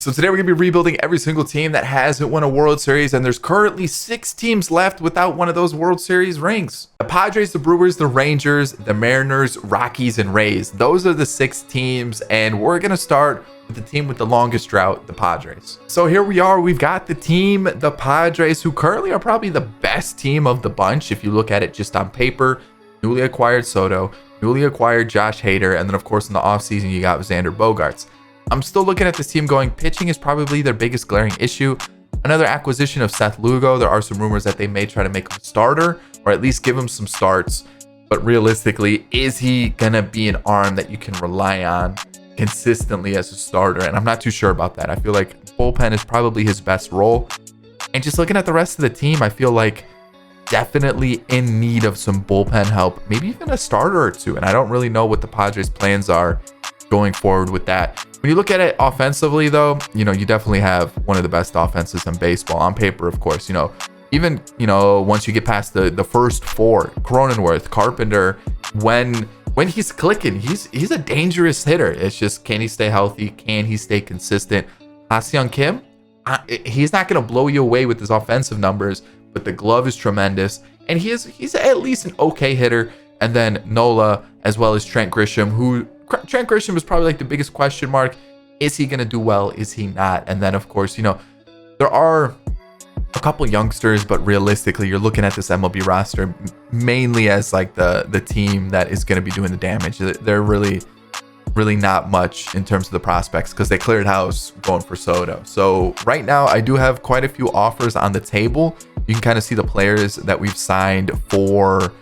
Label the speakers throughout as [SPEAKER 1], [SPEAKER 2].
[SPEAKER 1] So today we're going to be rebuilding every single team that hasn't won a World Series, and there's currently 6 teams left without one of those World Series rings. The Padres, the Brewers, the Rangers, the Mariners, Rockies, and Rays. Those are the 6 teams, and we're going to start with the team with the longest drought, the Padres. So here we are. We've got the team, the Padres, who currently are probably the best team of the bunch if you look at it just on paper. Newly acquired Soto, newly acquired Josh Hader, and then of course in the offseason you got Xander Bogaerts. I'm still looking at this team going, pitching is probably their biggest glaring issue. Another acquisition of Seth Lugo. There are some rumors that they may try to make him a starter or at least give him some starts. But realistically, is he going to be an arm that you can rely on consistently as a starter? And I'm not too sure about that. I feel like bullpen is probably his best role. And just looking at the rest of the team, I feel like definitely in need of some bullpen help, maybe even a starter or two. And I don't really know what the Padres' plans are going forward with that. When you look at it offensively, though, you definitely have one of the best offenses in baseball on paper, of course. Even once you get past the first 4, Cronenworth, Carpenter, when he's clicking, he's a dangerous hitter. It's just, can he stay healthy? Can he stay consistent? Ha-Seong Kim, he's not going to blow you away with his offensive numbers, but the glove is tremendous, and he's at least an okay hitter. And then Nola, as well as Trent Grisham, Trent Grisham is probably like the biggest question mark. Is he going to do well? Is he not? And then, of course, there are a couple youngsters, but realistically, you're looking at this MLB roster mainly as like the team that is going to be doing the damage. They're really not much in terms of the prospects because they cleared house going for Soto. So right now, I do have quite a few offers on the table. You can kind of see the players that we've signed for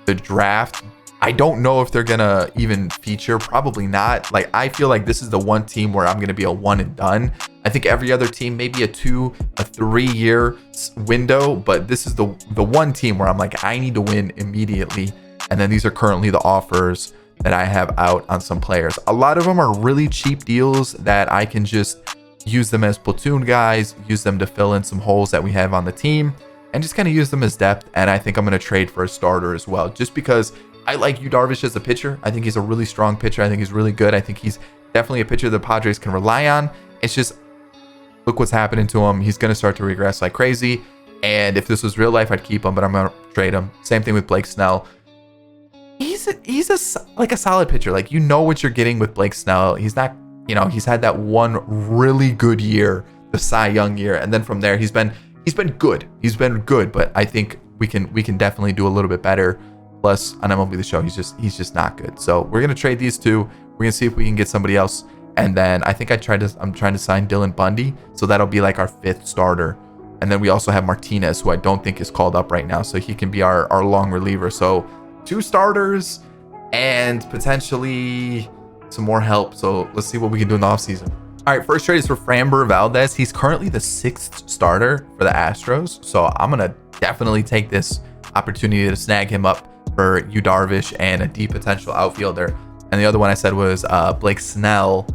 [SPEAKER 1] the draft. I don't know if they're gonna even feature, probably not. Like, I feel like this is the one team where I'm gonna be a one and done. I think every other team maybe a 3 year window, but this is the one team where I'm like, I need to win immediately. And then these are currently the offers that I have out on some players. A lot of them are really cheap deals that I can just use them as platoon guys, use them to fill in some holes that we have on the team, and just kind of use them as depth. And I think I'm gonna trade for a starter as well, just because I like Yu Darvish as a pitcher. I think he's a really strong pitcher. I think he's really good. I think he's definitely a pitcher the Padres can rely on. It's just, look what's happening to him. He's going to start to regress like crazy. And if this was real life, I'd keep him, but I'm going to trade him. Same thing with Blake Snell. He's a solid pitcher. Like, what you're getting with Blake Snell. He's not, he's had that one really good year, the Cy Young year. And then from there, he's been good. He's been good, but I think we can definitely do a little bit better. Plus, on MLB The Show, he's just not good. So we're gonna trade these two. We're gonna see if we can get somebody else, and then I think I'm trying to sign Dylan Bundy, so that'll be like our 5th starter. And then we also have Martinez, who I don't think is called up right now, so he can be our long reliever. So 2 starters and potentially some more help. So let's see what we can do in the offseason. All right, first trade is for Framber Valdez. He's currently the 6th starter for the Astros, so I'm gonna definitely take this opportunity to snag him up for Yu Darvish and a deep potential outfielder. And the other one I said was Blake Snell.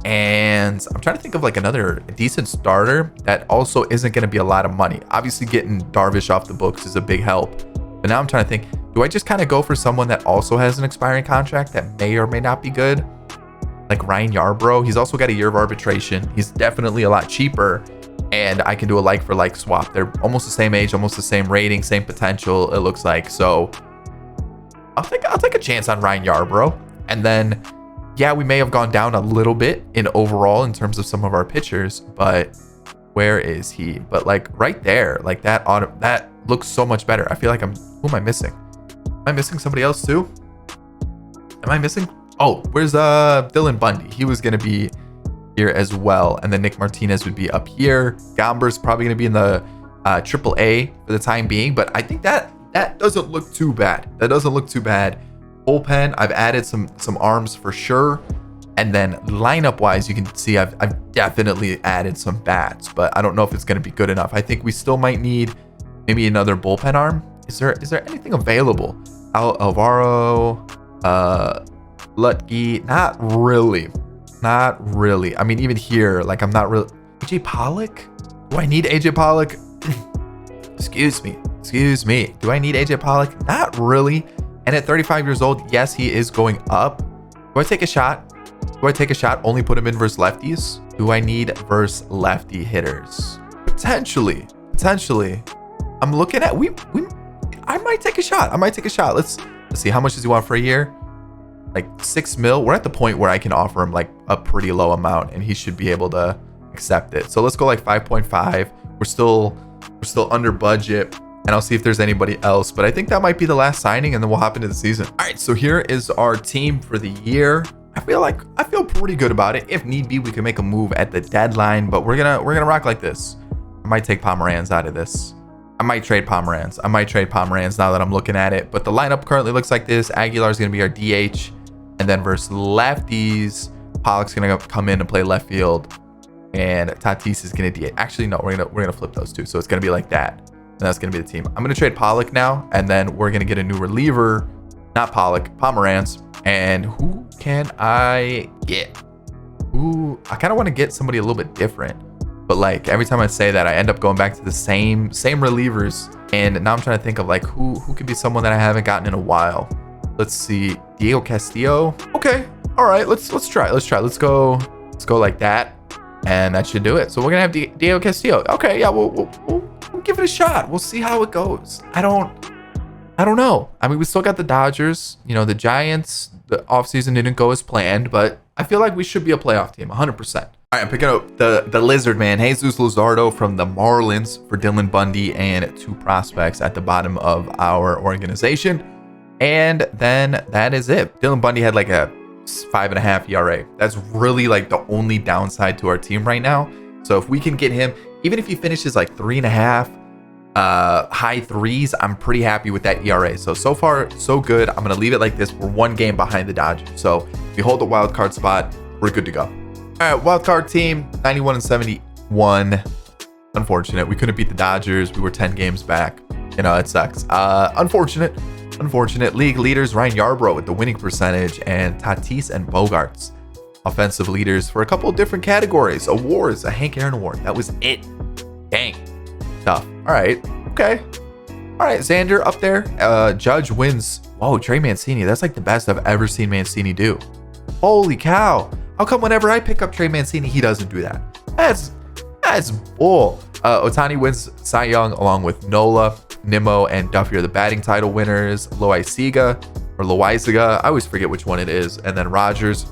[SPEAKER 1] And I'm trying to think of like another decent starter that also isn't going to be a lot of money. Obviously, getting Darvish off the books is a big help. But now I'm trying to think, do I just kind of go for someone that also has an expiring contract that may or may not be good? Like Ryan Yarbrough. He's also got a year of arbitration. He's definitely a lot cheaper. And I can do a like for like swap. They're almost the same age, almost the same rating, same potential, it looks like. So I'll take a chance on Ryan Yarbrough. And then, yeah, we may have gone down a little bit in overall in terms of some of our pitchers, but where is he? But like right there, like that looks so much better. I feel like who am I missing? Am I missing somebody else too? Am I missing? Oh, where's Dylan Bundy? He was gonna be here as well, and then Nick Martinez would be up here. Gomber's probably gonna be in the AAA for the time being, but I think that doesn't look too bad. That doesn't look too bad. Bullpen, I've added some arms for sure. And then lineup wise, you can see I've definitely added some bats, but I don't know if it's going to be good enough. I think we still might need maybe another bullpen arm. Is there anything available? Alvaro, Lutke, not really. I mean, even here, like I'm not really. AJ Pollock? Do I need AJ Pollock? Excuse me. Do I need AJ Pollock? Not really. And at 35 years old, yes, he is going up. Do I take a shot? Only put him in versus lefties? do I need versus lefty hitters? Potentially. I'm looking at I might take a shot. Let's see, how much does he want for a year? Like 6 mil. We're at the point where I can offer him like a pretty low amount and he should be able to accept it. So let's go like 5.5. We're still under budget, and I'll see if there's anybody else, but I think that might be the last signing and then we'll hop into the season. All right, so here is our team for the year. I feel pretty good about it. If need be, we can make a move at the deadline, but we're gonna rock like this. I might take Pomeranz out of this. I might trade Pomeranz now that I'm looking at it, but the lineup currently looks like this. Aguilar's gonna be our DH, and then versus lefties, Pollock's gonna come in and play left field, and Tatis is gonna DH. Actually, no, we're gonna flip those two, so it's gonna be like that. And that's gonna be the team. I'm gonna trade Pollock now, and then we're gonna get a new reliever, not Pollock, Pomeranz. And who can I get? I kind of want to get somebody a little bit different, but like every time I say that, I end up going back to the same relievers. And now I'm trying to think of like who could be someone that I haven't gotten in a while. Let's see, Diego Castillo. Okay, all right, let's try. Let's go like that, and that should do it. So we're gonna have Diego Castillo. Okay, yeah, we'll give it a shot. We'll see how it goes. I don't know. I mean, we still got the Dodgers. You know, the Giants, the offseason didn't go as planned, but I feel like we should be a playoff team, 100%. All right, I'm picking up the Lizard Man, Jesus Luzardo from the Marlins for Dylan Bundy, and 2 prospects at the bottom of our organization. And then that is it. Dylan Bundy had like a 5.5 ERA. That's really like the only downside to our team right now. So if we can get him, even if he finishes like 3.5, high 3s, I'm pretty happy with that ERA. So far so good. I'm gonna leave it like this. We're 1 game behind the Dodgers, so if we hold the wild card spot, we're good to go. All right, wild card team, 91 and 71. Unfortunate, we couldn't beat the Dodgers. We were 10 games back. You know, it sucks. Unfortunate. League leaders, Ryan Yarbrough with the winning percentage, and Tatis and Bogarts offensive leaders for a couple of different categories. Awards, a Hank Aaron award. That was it. Dang. Tough. All right. Okay. All right. Xander up there. Judge wins. Whoa, Trey Mancini. That's like the best I've ever seen Mancini do. Holy cow. How come whenever I pick up Trey Mancini, he doesn't do that? That's bull. Ohtani wins Cy Young along with Nola, Nimmo, and Duffy are the batting title winners. Loaizaga. I always forget which one it is. And then Rogers.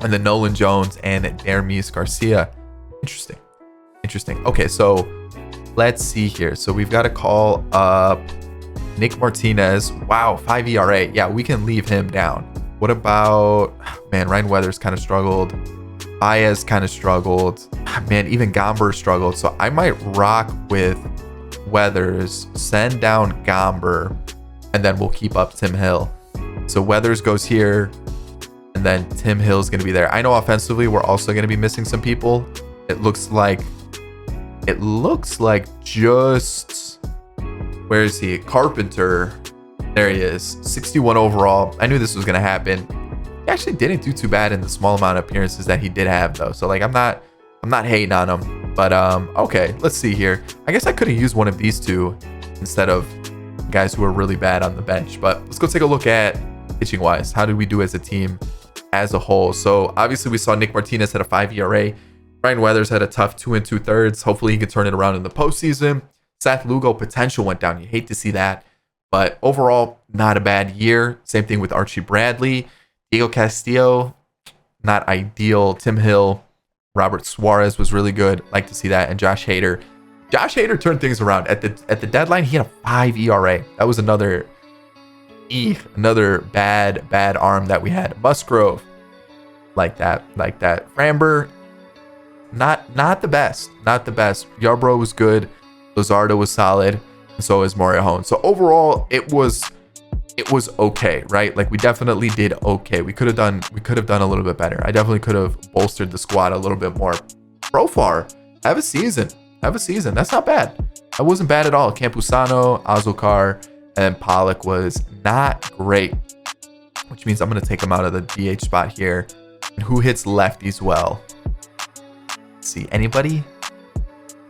[SPEAKER 1] And then Nolan Jones and Dermis Garcia. Interesting. Okay, so let's see here. So we've got to call up Nick Martinez. Wow, 5 ERA. Yeah, we can leave him down. What about, man, Ryan Weathers kind of struggled. Baez kind of struggled. Man, even Gomber struggled. So I might rock with Weathers, send down Gomber, and then we'll keep up Tim Hill. So Weathers goes here, and then Tim Hill's going to be there. I know offensively we're also going to be missing some people. It looks like just, where is he? Carpenter. There he is. 61 overall. I knew this was going to happen. He actually didn't do too bad in the small amount of appearances that he did have, though. So like I'm not hating on him. But okay, let's see here. I guess I could have used one of these two instead of guys who are really bad on the bench. But let's go take a look at pitching wise. How did we do as a team as a whole? So obviously we saw Nick Martinez had a 5 ERA. Ryan Weathers had a tough 2 2/3. Hopefully he can turn it around in the postseason. Seth Lugo potential went down. You hate to see that. But overall, not a bad year. Same thing with Archie Bradley. Diego Castillo, not ideal. Tim Hill, Robert Suarez was really good. Like to see that. And Josh Hader. Josh Hader turned things around. At the deadline, he had a 5 ERA. That was another bad arm that we had. Musgrove, like that. Framber, not the best. Yarbrough was good. Luzardo was solid. And so is Morejon. So overall, it was okay, right? Like we definitely did okay. We could have done a little bit better. I definitely could have bolstered the squad a little bit more. Profar, have a season. That's not bad. That wasn't bad at all. Campusano, Azokar, and Pollock was not great, which means I'm going to take him out of the DH spot here. And who hits lefties well? Let's see, anybody?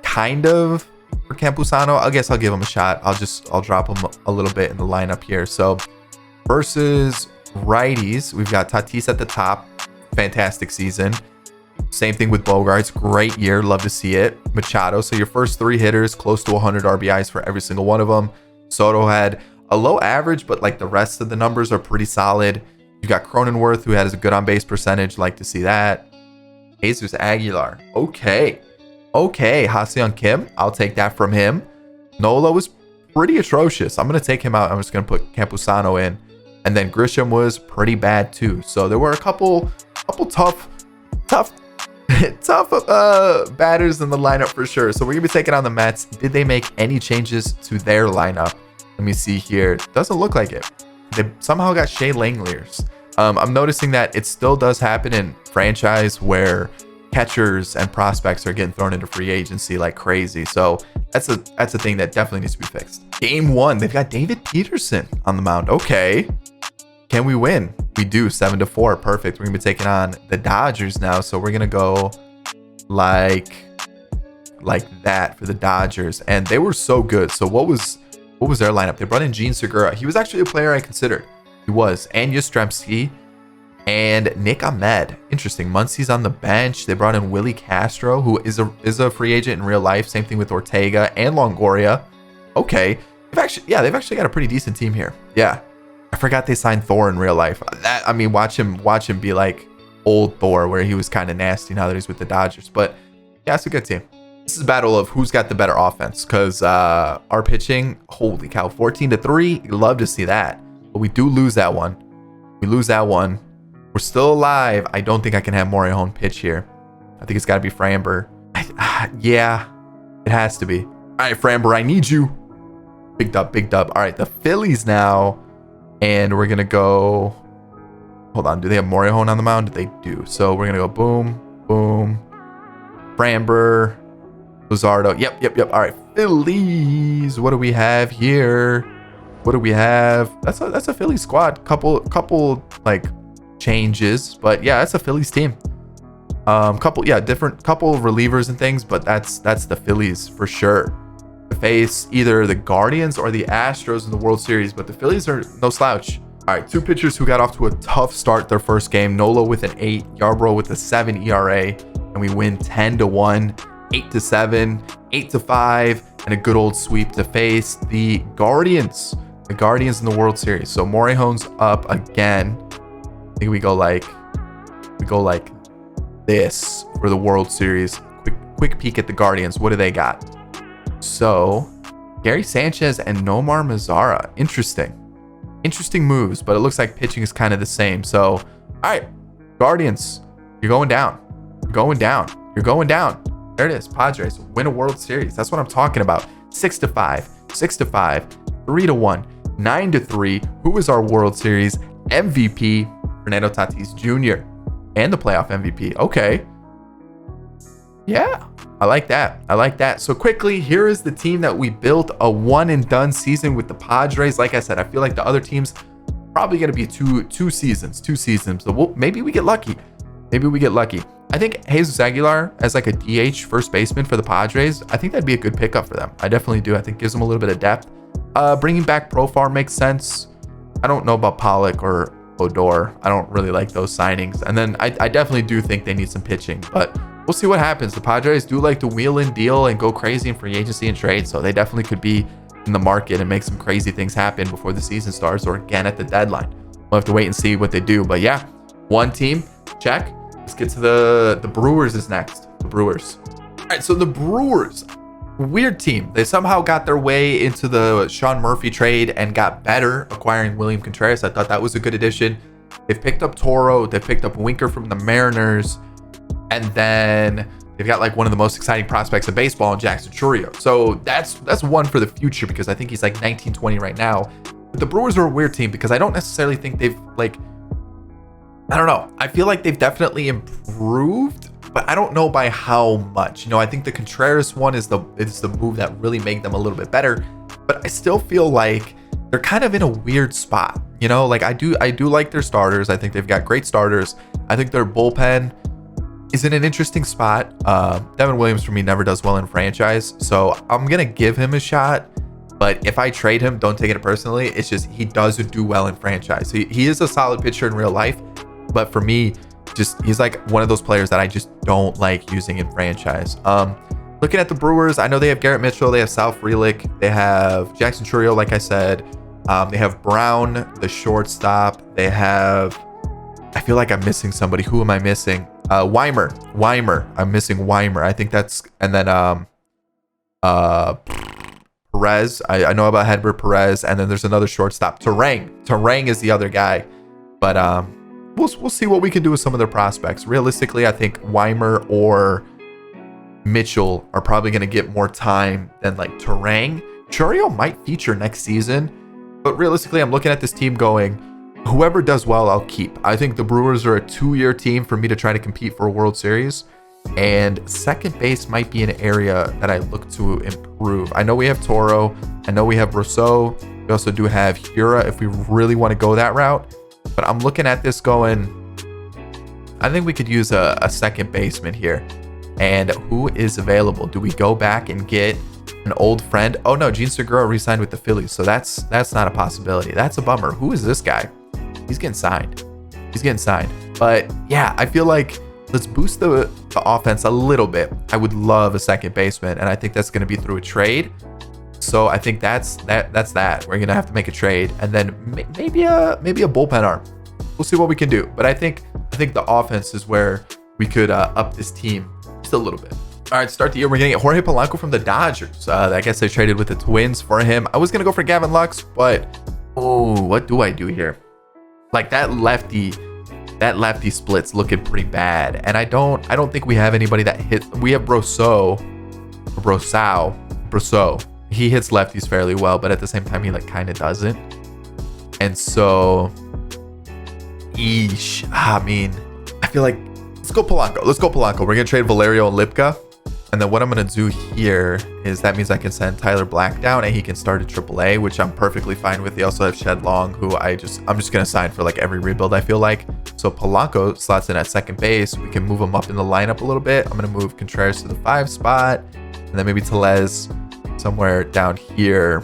[SPEAKER 1] Kind of for Campusano. I guess I'll give him a shot. I'll drop him a little bit in the lineup here. So versus righties, we've got Tatis at the top. Fantastic season. Same thing with Bogarts. Great year. Love to see it. Machado. So your first 3 hitters, close to 100 RBIs for every single one of them. Soto had a low average, but like the rest of the numbers are pretty solid. You got Cronenworth, who has a good on-base percentage. Like to see that. Jesus Aguilar. Okay. Ha-Seong Kim. I'll take that from him. Nola was pretty atrocious. I'm going to take him out. I'm just going to put Campusano in. And then Grisham was pretty bad too. So there were a couple tough batters in the lineup for sure. So we're going to be taking on the Mets. Did they make any changes to their lineup? Let me see here. Doesn't look like it. They somehow got Shea Langeliers. I'm noticing that it still does happen in franchise where catchers and prospects are getting thrown into free agency like crazy. So that's a thing that definitely needs to be fixed. Game 1, they've got David Peterson on the mound. Okay. Can we win? We do. 7-4. Perfect. We're going to be taking on the Dodgers now. So we're going to go like that for the Dodgers. And they were so good. So what was their lineup? They brought in Gene Segura. He was actually a player I considered. He was. And Yastrzemski and Nick Ahmed. Interesting. Muncie's on the bench. They brought in Willie Castro, who is a free agent in real life. Same thing with Ortega and Longoria. Okay. They've actually got a pretty decent team here. Yeah. I forgot they signed Thor in real life. Watch him be like old Thor, where he was kind of nasty now that he's with the Dodgers. But yeah, it's a good team. This is a battle of who's got the better offense, because our pitching, holy cow, 14-3. Love to see that. But we do lose that one. We're still alive. I don't think I can have Morejon pitch here. I think it's got to be Framber. Yeah, it has to be. All right, Framber, I need you. Big dub. All right, the Phillies now. And we're going to go... Hold on. Do they have Morejon on the mound? They do. So we're going to go boom, boom. Framber. Luzardo. Yep. All right. Phillies. What do we have here? What do we have? That's a Phillies squad. Couple like changes. But yeah, that's a Phillies team. Couple of relievers and things. But that's the Phillies for sure. Face either the Guardians or the Astros in the World Series, but the Phillies are no slouch. All right, 2 pitchers who got off to a tough start their first game. Nola with an 8, Yarbrough with a 7 ERA, and we win 10-1, 8-7, 8-5, and a good old sweep to face the Guardians. The Guardians in the World Series. So Morejon's up again. I think we go like this for the World Series. Quick peek at the Guardians. What do they got? So, Gary Sanchez and Nomar Mazara. Interesting moves, but it looks like pitching is kind of the same. So, all right, Guardians, you're going down. There it is. Padres win a World Series. That's what I'm talking about. 6-5, 3-1, 9-3. Who is our World Series MVP? Fernando Tatis Jr. and the playoff MVP. Okay. Yeah. I like that. So quickly, here is the team that we built. A one and done season with the Padres. Like I said, I feel like the other teams probably going to be two seasons. So maybe we get lucky. I think Jesus Aguilar as like a DH first baseman for the Padres, I think that'd be a good pickup for them. I definitely do. I think gives them a little bit of depth. Bringing back Profar makes sense. I don't know about Pollock or Odor. I don't really like those signings. And then I definitely do think they need some pitching, but we'll see what happens. The Padres do like to wheel and deal and go crazy in free agency and trade, so they definitely could be in the market and make some crazy things happen before the season starts or again at the deadline. We'll have to wait and see what they do. But yeah, one team, check. Let's get to the Brewers is next. The Brewers. All right, so the Brewers, weird team. They somehow got their way into the Sean Murphy trade and got better acquiring William Contreras. I thought that was a good addition. They've picked up Toro. They've picked up Winker from the Mariners. And then they've got like one of the most exciting prospects of baseball in Jackson Chourio. So that's one for the future because I think he's like 19, 20 right now. But the Brewers are a weird team because I don't necessarily think they've I don't know. I feel like they've definitely improved, but I don't know by how much. I think the Contreras one is the move that really made them a little bit better. But I still feel like they're kind of in a weird spot. I do like their starters. I think they've got great starters. I think their bullpen is in an interesting spot. Devin Williams for me never does well in franchise, so I'm gonna give him a shot. But if I trade him, don't take it personally. It's just he doesn't do well in franchise. He is a solid pitcher in real life, but for me, he's like one of those players that I just don't like using in franchise. Looking at the Brewers, I know they have Garrett Mitchell, they have Sal Frelick, they have Jackson Chourio, like I said. They have Brown, the shortstop. They have, I feel like I'm missing somebody. Who am I missing? Weimer. I'm missing Weimer. I think that's, and then Perez. I know about Hedbert Perez, and then there's another shortstop. Terang is the other guy. But we'll see what we can do with some of their prospects. Realistically, I think Weimer or Mitchell are probably going to get more time than like Terang. Chourio might feature next season, but realistically, I'm looking at this team going, whoever does well, I'll keep. I think the Brewers are a 2-year team for me to try to compete for a World Series, and second base might be an area that I look to improve. I know we have Toro. I know we have Rousseau. We also do have Hura if we really want to go that route, but I'm looking at this going, I think we could use a second baseman here. And who is available? Do we go back and get an old friend? Oh no, Gene Segura re-signed with the Phillies, so that's not a possibility. That's a bummer. Who is this guy? He's getting signed. But yeah, I feel like let's boost the offense a little bit. I would love a second baseman, and I think that's going to be through a trade. So I think that's that. We're gonna have to make a trade, and then maybe a bullpen arm. We'll see what we can do. But I think the offense is where we could up this team just a little bit. All right, start the year. We're gonna get Jorge Polanco from the Dodgers. I guess they traded with the Twins for him. I was gonna go for Gavin Lux, but what do I do here? Like that lefty split's looking pretty bad, and I don't think we have anybody that hits. We have Rousseau. He hits lefties fairly well, but at the same time he like kind of doesn't. And so, I mean, I feel like let's go Polanco. We're gonna trade Valerio and Lipka. And then what I'm going to do here is that means I can send Tyler Black down and he can start at AAA, which I'm perfectly fine with. They also have Shed Long, who I'm just going to sign for like every rebuild, I feel like. So Polanco slots in at second base. We can move him up in the lineup a little bit. I'm going to move Contreras to the 5 spot, and then maybe Tellez somewhere down here.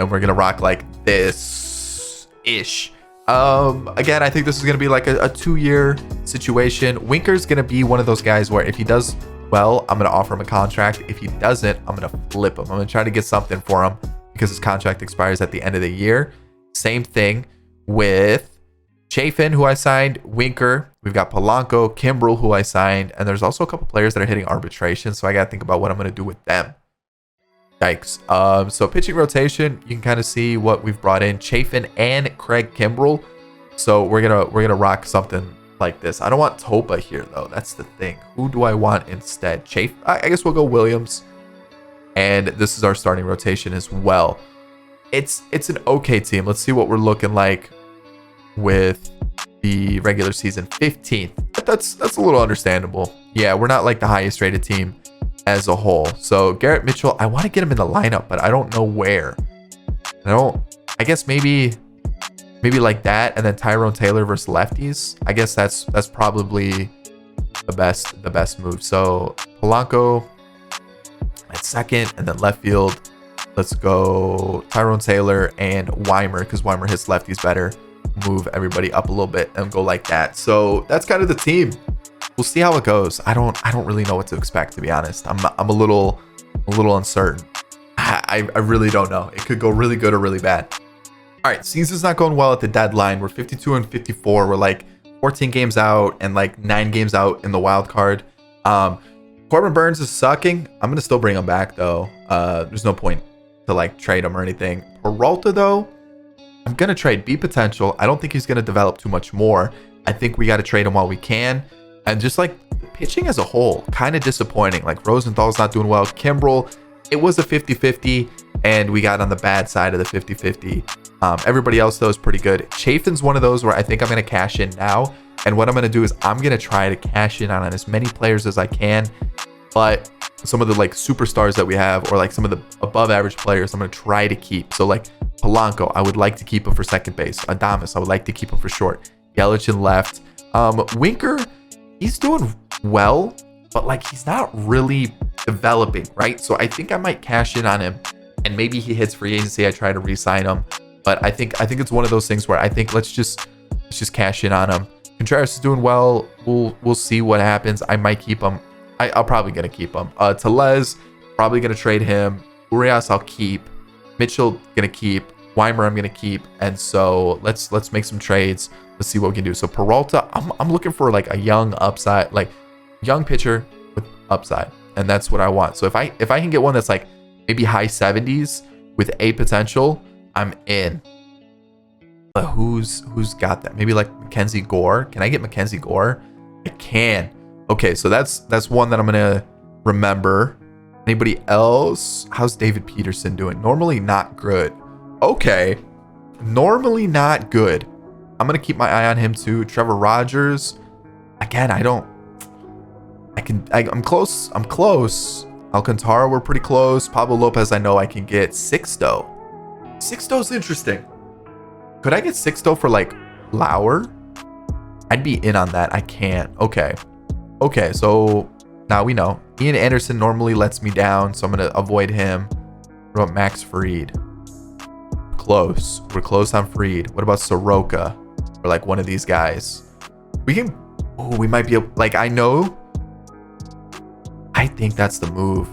[SPEAKER 1] And we're going to rock like this-ish. Again, I think this is going to be like a 2-year situation. Winker's going to be one of those guys where if he does well, I'm going to offer him a contract. If he doesn't, I'm going to flip him. I'm going to try to get something for him because his contract expires at the end of the year. Same thing with Chafin, who I signed, Winker. We've got Polanco, Kimbrel, who I signed, and there's also a couple players that are hitting arbitration, so I got to think about what I'm going to do with them. Yikes. So pitching rotation, you can kind of see what we've brought in. Chafin and Craig Kimbrel. So we're gonna rock something like this. I don't want Topa here though. That's the thing. Who do I want instead? I guess we'll go Williams. And this is our starting rotation as well. It's an okay team. Let's see what we're looking like with the regular season. 15th. But that's a little understandable. Yeah, we're not like the highest rated team as a whole. So Garrett Mitchell, I want to get him in the lineup, but I don't know where. I guess maybe like that, and then Tyrone Taylor versus lefties. I guess that's probably the best move. So Polanco at second, and then left field, let's go Tyrone Taylor and Weimer, because Weimer hits lefties better. Move everybody up a little bit and go like that. So that's kind of the team. We'll see how it goes. I don't really know what to expect, to be honest. I'm a little uncertain. I really don't know. It could go really good or really bad. All right, season's not going well at the deadline. We're 52 and 54. We're like 14 games out and like 9 games out in the wild card. Corbin Burns is sucking. I'm gonna still bring him back though. There's no point to like trade him or anything. Peralta though, I'm gonna trade. B potential. I don't think he's gonna develop too much more. I think we got to trade him while we can. And just like pitching as a whole, kind of disappointing. Like Rosenthal's not doing well. Kimbrel, it was a 50-50, and we got on the bad side of the 50-50. Everybody else though is pretty good. Chafin's one of those where I think I'm going to cash in now. And what I'm going to do is I'm going to try to cash in on as many players as I can. But some of the like superstars that we have, or like some of the above average players, I'm going to try to keep. So like Polanco, I would like to keep him for second base. Adames, I would like to keep him for short. Yelich in left. Winker, he's doing well, but like he's not really developing, right? So I think I might cash in on him, and maybe he hits free agency. I try to re-sign him, but I think it's one of those things where I think let's just cash in on him, Contreras is doing well. We'll see what happens. I might keep him. I'll probably gonna keep him. Tellez, probably gonna trade him. Urias, I'll keep. Mitchell, gonna keep. Weimer, I'm gonna keep. And so let's make some trades. Let's see what we can do. So Peralta, I'm looking for like a young upside, like young pitcher with upside, and that's what I want. So if I can get one that's like maybe high 70s with a potential, I'm in. But who's got that? Maybe like Mackenzie Gore. Can I get Mackenzie Gore? I can. Okay, so that's one that I'm gonna remember. Anybody else? How's David Peterson doing? Normally not good. Okay, normally not good. I'm gonna keep my eye on him too. Trevor Rogers. Again, I'm close. I'm close. Alcantara, we're pretty close. Pablo Lopez, I know I can get. Sixto. Sixto's interesting. Could I get Sixto for like Lauer? I'd be in on that. I can't. Okay. Okay, so now we know. Ian Anderson normally lets me down, so I'm going to avoid him. What about Max Fried? Close. We're close on Fried. What about Soroka? Or like one of these guys. We can... Oh, we might be... Like, I know... I think that's the move.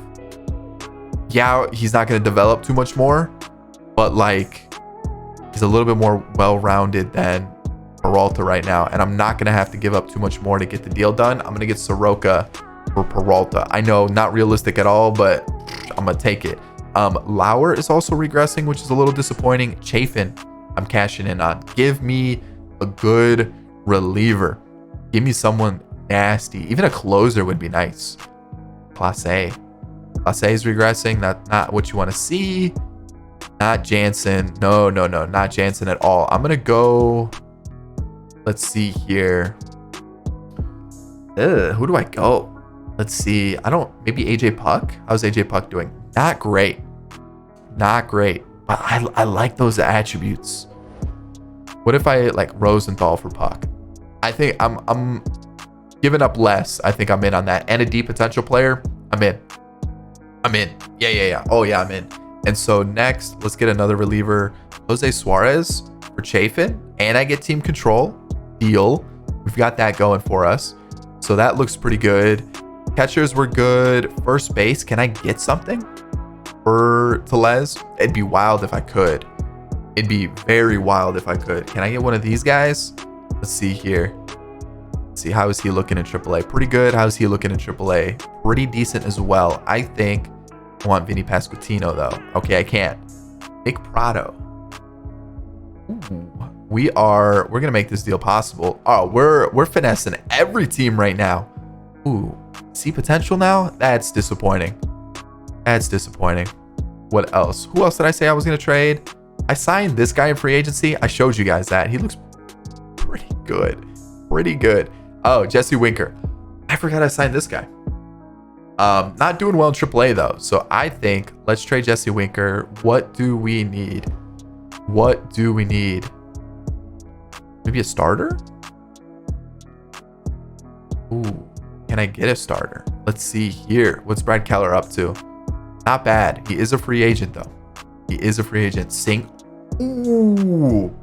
[SPEAKER 1] Yeah, he's not going to develop too much more. But like... He's a little bit more well-rounded than Peralta right now. And I'm not going to have to give up too much more to get the deal done. I'm going to get Soroka for Peralta. I know, not realistic at all, but I'm going to take it. Lauer is also regressing, which is a little disappointing. Chafin, I'm cashing in on. Give me a good reliever. Give me someone nasty. Even a closer would be nice. Clase. Clase is regressing. Not what you want to see. Not Jansen. No, not Jansen at all. I'm gonna go. Let's see here. Who do I go? Let's see. Maybe AJ Puck. How's AJ Puck doing? Not great. Not great. But I like those attributes. What if I like Rosenthal for Puck? I think I'm giving up less. I think I'm in on that. And a deep potential player. I'm in. Yeah. Oh yeah, I'm in. And so next, let's get another reliever. Jose Suarez for Chafin. And I get team control. Deal. We've got that going for us. So that looks pretty good. Catchers were good. First base. Can I get something for Tellez? It'd be wild if I could. It'd be very wild if I could. Can I get one of these guys? Let's see here. Let's see, how is he looking in AAA? Pretty good. How's he looking in AAA? Pretty decent as well. I think I want Vinny Pasquantino though. Okay, I can't. Nick Prado. Ooh, we're gonna make this deal possible. Oh, we're finessing every team right now. Ooh, see potential now? That's disappointing. That's disappointing. What else? Who else did I say I was gonna trade? I signed this guy in free agency. I showed you guys that. He looks pretty good. Pretty good. Oh, Jesse Winker. I forgot I signed this guy. Not doing well in AAA though. So I think let's trade Jesse Winker. What do we need? What do we need? Maybe a starter? Ooh, can I get a starter? Let's see here. What's Brad Keller up to? Not bad. He is a free agent though. He is a free agent. Ooh.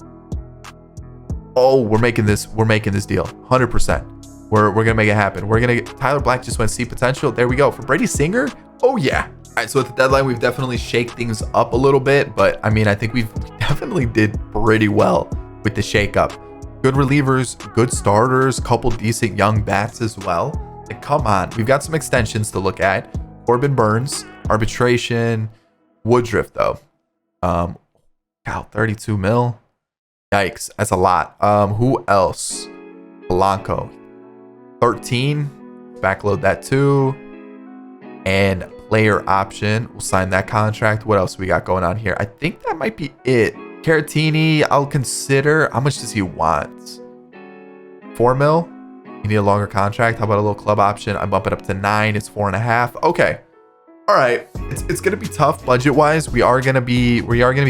[SPEAKER 1] Oh, we're making this deal. 100%. We're gonna make it happen. Tyler Black just went see potential. There we go. For Brady Singer. Oh yeah. All right. So at the deadline, we've definitely shaked things up a little bit, but I mean, I think we definitely did pretty well with the shakeup. Good relievers, good starters, couple decent young bats as well. Like, come on. We've got some extensions to look at. Corbin Burns, arbitration, Woodruff though. Wow, 32 mil. Yikes, that's a lot. Who else? Blanco, 13. Backload that too. And player option. We'll sign that contract. What else we got going on here? I think that might be it. Caratini, I'll consider. How much does he want? 4 mil? You need a longer contract. How about a little club option? I bump it up to 9. It's 4.5. Okay. All right. It's gonna be tough budget wise. We are gonna be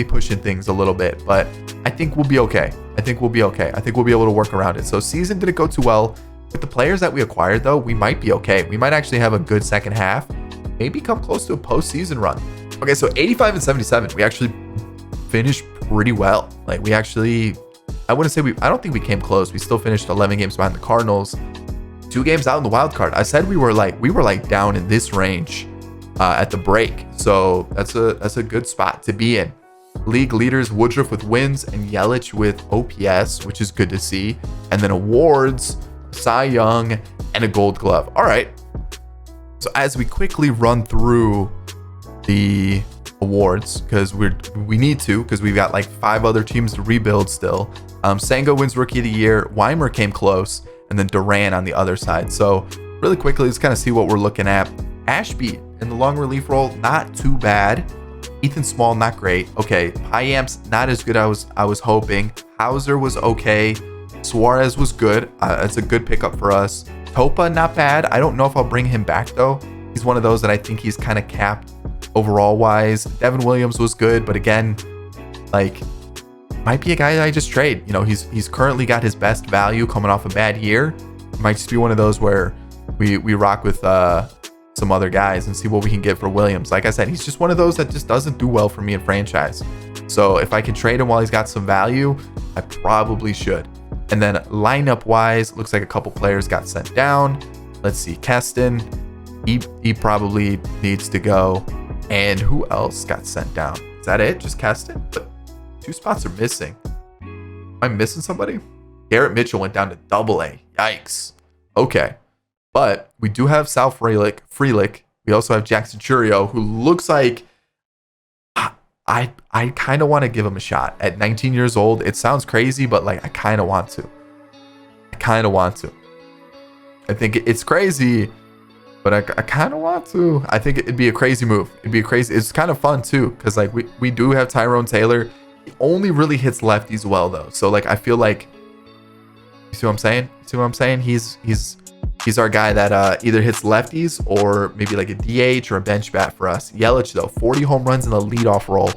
[SPEAKER 1] pushing things a little bit, but I think we'll be okay. I think we'll be able to work around it. So season didn't go too well. With the players that we acquired though, we might be okay. We might actually have a good second half. Maybe come close to a postseason run. Okay, so 85 and 77. We actually finished pretty well. Like we actually I wouldn't say I don't think we came close. We still finished 11 games behind the Cardinals, 2 games out in the wild card. I said we were like down in this range at the break. So that's a good spot to be in. League leaders Woodruff with wins and Yelich with OPS, which is good to see. And then awards, Cy Young, and a Gold Glove. All right. So as we quickly run through the awards, because we need to, because we've got like 5 other teams to rebuild still. Senga wins Rookie of the Year. Weimer came close, and then Duran on the other side. So really quickly, let's kind of see what we're looking at. Ashby in the long relief role, not too bad. Ethan Small, not great. Okay, Payamps, not as good as I was hoping. Hauser was okay. Suarez was good. It's a good pickup for us. Topa, not bad. I don't know if I'll bring him back though. He's one of those that I think he's kind of capped overall wise. Devin Williams was good, but again, like, might be a guy that I just trade. You know, he's currently got his best value coming off a bad year. It might just be one of those where we rock with some other guys and see what we can get for Williams. Like I said, he's just one of those that just doesn't do well for me in franchise. So if I can trade him while he's got some value, I probably should. And then lineup wise, looks like a couple players got sent down. Let's see, Keston, he probably needs to go. And who else got sent down? Is that it? Just Keston? But 2 spots are missing. Am I missing somebody? Garrett Mitchell went down to AA. Yikes. Okay. But we do have Sal Frelick. We also have Jackson Churio, who looks like I kind of want to give him a shot. At 19 years old, it sounds crazy, but like I kind of want to. I think it's crazy, but I kind of want to. I think it'd be a crazy move. It's kind of fun too, because like we do have Tyrone Taylor. He only really hits lefties well though. So like I feel like, you see what I'm saying? He's our guy that either hits lefties or maybe like a DH or a bench bat for us. Yelich though, 40 home runs in the leadoff role.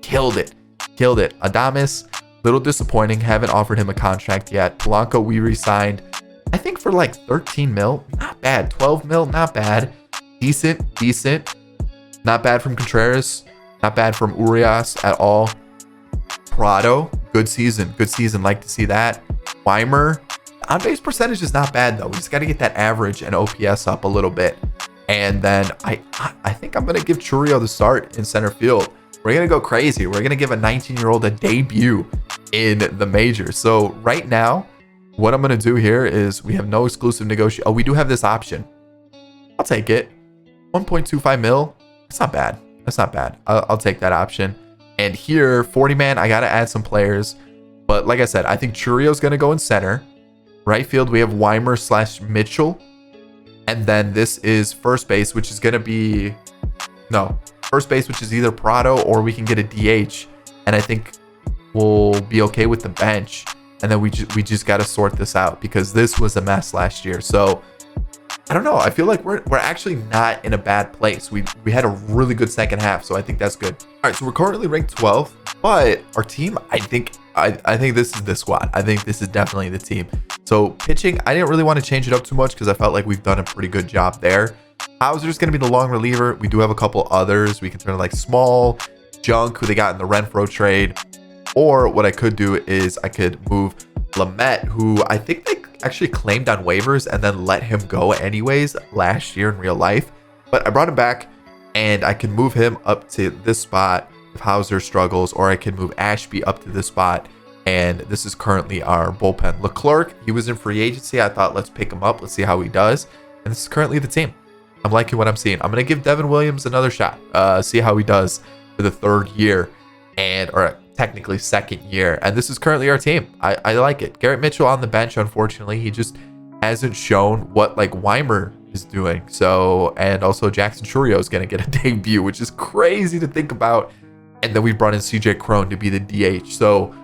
[SPEAKER 1] Killed it. Adames, little disappointing. Haven't offered him a contract yet. Polanco, we re-signed, I think for like 13 mil. Not bad. 12 mil, not bad. Decent. Not bad from Contreras. Not bad from Urias at all. Prado, good season. Like to see that. Weimer, on-base percentage is not bad though. We just got to get that average and OPS up a little bit. And then I think I'm going to give Churio the start in center field. We're going to go crazy. We're going to give a 19-year-old a debut in the majors. So right now, what I'm going to do here is we have no exclusive negotiation. Oh, we do have this option. I'll take it. 1.25 mil. That's not bad. I'll take that option. And here, 40-man, I got to add some players. But like I said, I think Churio's going to go in center. Right field, we have Weimer / Mitchell. And then this is first base, which is going to be... No. First base, which is either Prado or we can get a DH. And I think we'll be okay with the bench. And then we just got to sort this out because this was a mess last year. So, I don't know. I feel like we're actually not in a bad place. We had a really good second half, so I think that's good. All right, so we're currently ranked 12th. But our team, I think this is the squad. I think this is definitely the team. So pitching, I didn't really want to change it up too much because I felt like we've done a pretty good job there. Hauser's going to be the long reliever. We do have a couple others. We can turn like Small, Junk, who they got in the Renfro trade. Or what I could do is I could move Lamet, who I think they actually claimed on waivers and then let him go anyways last year in real life. But I brought him back and I can move him up to this spot if Hauser struggles, or I can move Ashby up to this spot. And this is currently our bullpen. Leclerc, he was in free agency. I thought, let's pick him up. Let's see how he does. And this is currently the team. I'm liking what I'm seeing. I'm going to give Devin Williams another shot. See how he does for the 3rd year. Or technically 2nd year. And this is currently our team. I like it. Garrett Mitchell on the bench, unfortunately. He just hasn't shown what like Weimer is doing. So, and also Jackson Churio is going to get a debut, which is crazy to think about. And then we brought in CJ Cron to be the DH. So,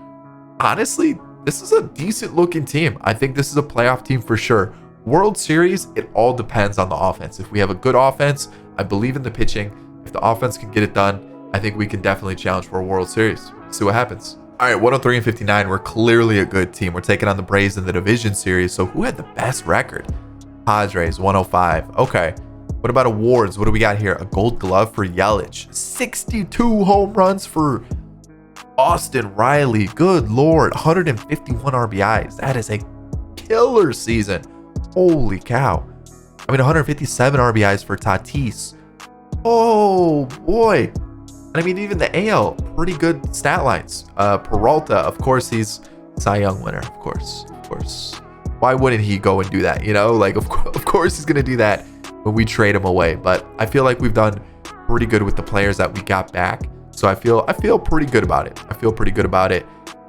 [SPEAKER 1] honestly, this is a decent looking team. I think this is a playoff team for sure. World Series, it all depends on the offense. If we have a good offense, I believe in the pitching. If the offense can get it done, I think we can definitely challenge for a World Series. See what happens. All right, 103 and 59. We're clearly a good team. We're taking on the Braves in the division series. So who had the best record? Padres, 105. Okay. What about awards? What do we got here? A Gold Glove for Yelich. 62 home runs for Austin Riley, good Lord, 151 RBIs. That is a killer season. Holy cow. I mean, 157 RBIs for Tatis. Oh boy. And I mean, even the AL, pretty good stat lines. Peralta, of course, he's Cy Young winner, of course. Why wouldn't he go and do that? You know, like, of course he's going to do that when we trade him away. But I feel like we've done pretty good with the players that we got back. So I feel pretty good about it.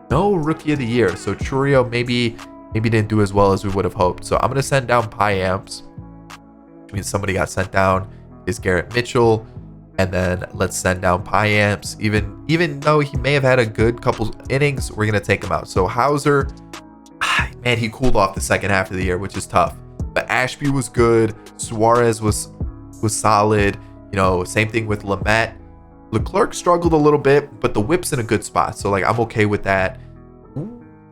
[SPEAKER 1] No rookie of the year. So Churio maybe didn't do as well as we would have hoped. So I'm going to send down Piamps. Which means somebody got sent down is Garrett Mitchell. And then let's send down Piamps. Even though he may have had a good couple innings, we're going to take him out. So Hauser, man, he cooled off the second half of the year, which is tough. But Ashby was good. Suarez was solid. You know, same thing with Lamet. Leclerc struggled a little bit, but the whip's in a good spot. So, like, I'm okay with that.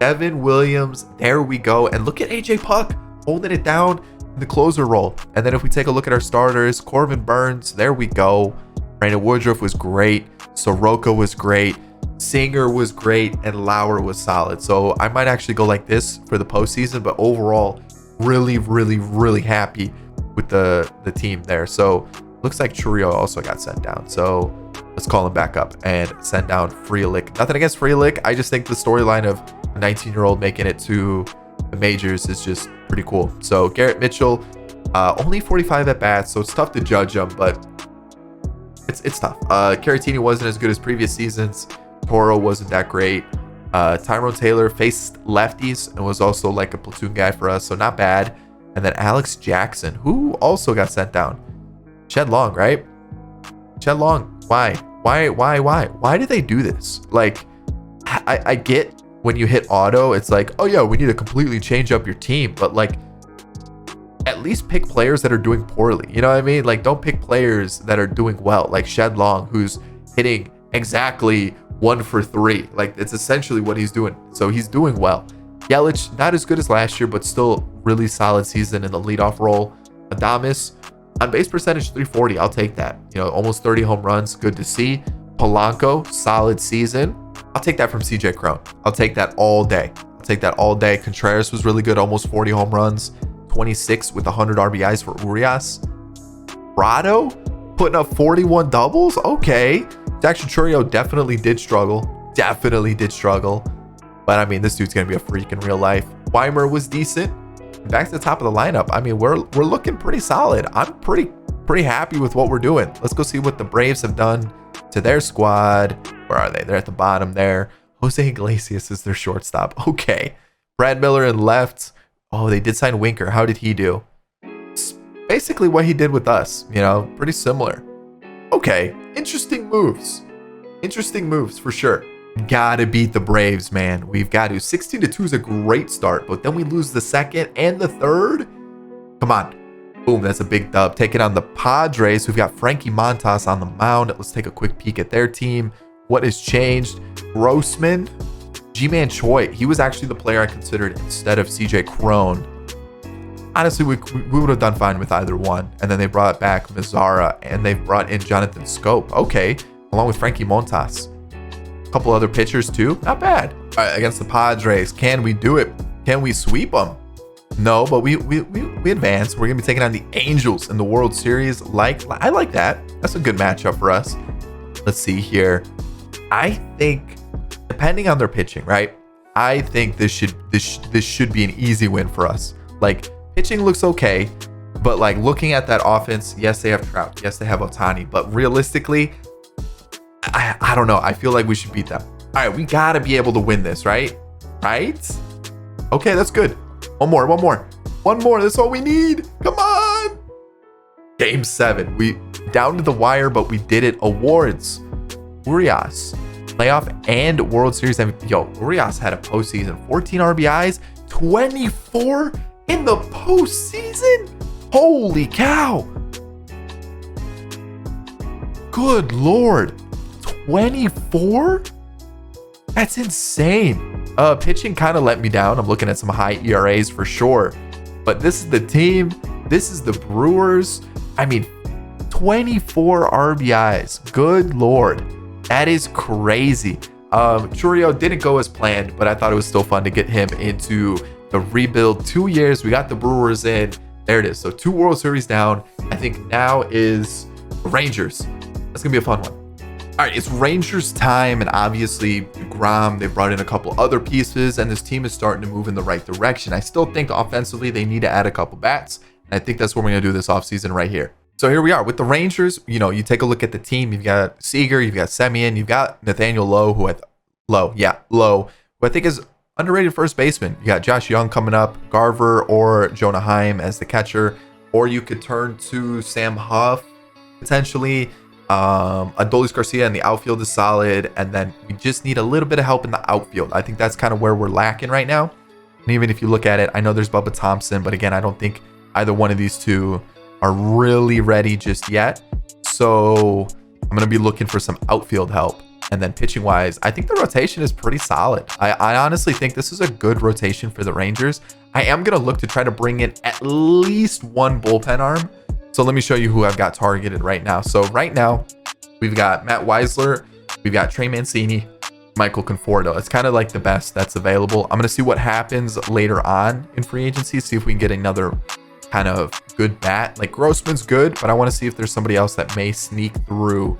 [SPEAKER 1] Evan Williams, there we go. And look at AJ Puck holding it down in the closer role. And then if we take a look at our starters, Corbin Burns, there we go. Brandon Woodruff was great. Soroka was great. Singer was great. And Lauer was solid. So I might actually go like this for the postseason. But overall, really happy with the team there. So looks like Churio also got sent down. So let's call him back up and send down Frelick. Nothing against Frelick. I just think the storyline of a 19-year-old making it to the majors is just pretty cool. So Garrett Mitchell, only 45 at bats, so it's tough to judge him, but it's tough. Caratini wasn't as good as previous seasons. Toro wasn't that great. Tyrone Taylor faced lefties and was also like a platoon guy for us, so not bad. And then Alex Jackson, who also got sent down. Shed Long, right? Shed Long, why? Why did they do this? Like, I get when you hit auto, it's like, oh yeah, we need to completely change up your team, but like, at least pick players that are doing poorly. You know what I mean? Like, don't pick players that are doing well, like Shed Long, who's hitting exactly 1 for 3. Like, it's essentially what he's doing. So he's doing well. Yelich, not as good as last year, but still really solid season in the leadoff role. Adames, on base percentage 340, I'll take that. You know, almost 30 home runs, good to see. Polanco, solid season. I'll take that from CJ Cron. I'll take that all day. Contreras was really good, almost 40 home runs, 26 with 100 RBIs for Urias. Prado putting up 41 doubles. Okay. Jackson Churio definitely did struggle. But I mean, this dude's gonna be a freak in real life. Weimer was decent. Back to the top of the lineup. I mean, we're looking pretty solid. I'm pretty happy with what we're doing. Let's go see what the Braves have done to their squad. Where are they? They're at the bottom there. Jose Iglesias is their shortstop. Okay. Brad Miller in left. Oh, they did sign Winker. How did he do? It's basically what he did with us. You know, pretty similar. Okay. Interesting moves for sure. Gotta beat the Braves, man. We've got to. 16-2 is a great start, but then we lose the second and the third. Come on. Boom, that's a big dub. Taking on the Padres, who've got Frankie Montas on the mound. Let's take a quick peek at their team. What has changed? Grossman, G-Man Choi. He was actually the player I considered instead of CJ Cron. Honestly, we would have done fine with either one. And then they brought back Mazzara, and they've brought in Jonathan Scope. Okay, along with Frankie Montas. A couple other pitchers too. Not bad. All right, against the Padres, can we do it? Can we sweep them? No, but we advance. We're gonna be taking on the Angels in the World Series. I like that. That's a good matchup for us. Let's see here. I think, depending on their pitching, right? I think this should be an easy win for us. Like, pitching looks okay, but like looking at that offense, yes, they have Trout, yes, they have Ohtani, but realistically, I don't know. I feel like we should beat them. All right, we gotta be able to win this, right? Okay, that's good. One more. That's all we need. Come on. Game 7. We down to the wire, but we did it. Awards. Urias, playoff and World Series MVP. Yo, Urias had a postseason. 14 RBIs, 24 in the postseason. Holy cow. Good Lord. 24? That's insane. Pitching kind of let me down. I'm looking at some high ERAs for sure. But this is the team. This is the Brewers. I mean, 24 RBIs. Good Lord. That is crazy. Churio didn't go as planned, but I thought it was still fun to get him into the rebuild. 2 years, we got the Brewers in. There it is. So 2 World Series down. I think now is Rangers. That's gonna be a fun one. All right, it's Rangers time, and obviously Grom, they brought in a couple other pieces, and this team is starting to move in the right direction. I still think offensively they need to add a couple bats, and I think that's what we're gonna do this offseason right here. So here we are with the Rangers. You know, you take a look at the team. You've got Seager, you've got Semien, you've got Nathaniel Lowe, who I think is underrated first baseman. You got Josh Young coming up, Garver or Jonah Heim as the catcher, or you could turn to Sam Huff potentially. Adolis Garcia in the outfield is solid, and then we just need a little bit of help in the outfield. I think that's kind of where we're lacking right now. And even if you look at it, I know there's Bubba Thompson, but again, I don't think either one of these two are really ready just yet. So I'm going to be looking for some outfield help. And then pitching wise, I think the rotation is pretty solid. I honestly think this is a good rotation for the Rangers. I am going to look to try to bring in at least one bullpen arm. So let me show you who I've got targeted right now. So right now, we've got Matt Weisler, we've got Trey Mancini, Michael Conforto. It's kind of like the best that's available. I'm going to see what happens later on in free agency, see if we can get another kind of good bat. Like Grossman's good, but I want to see if there's somebody else that may sneak through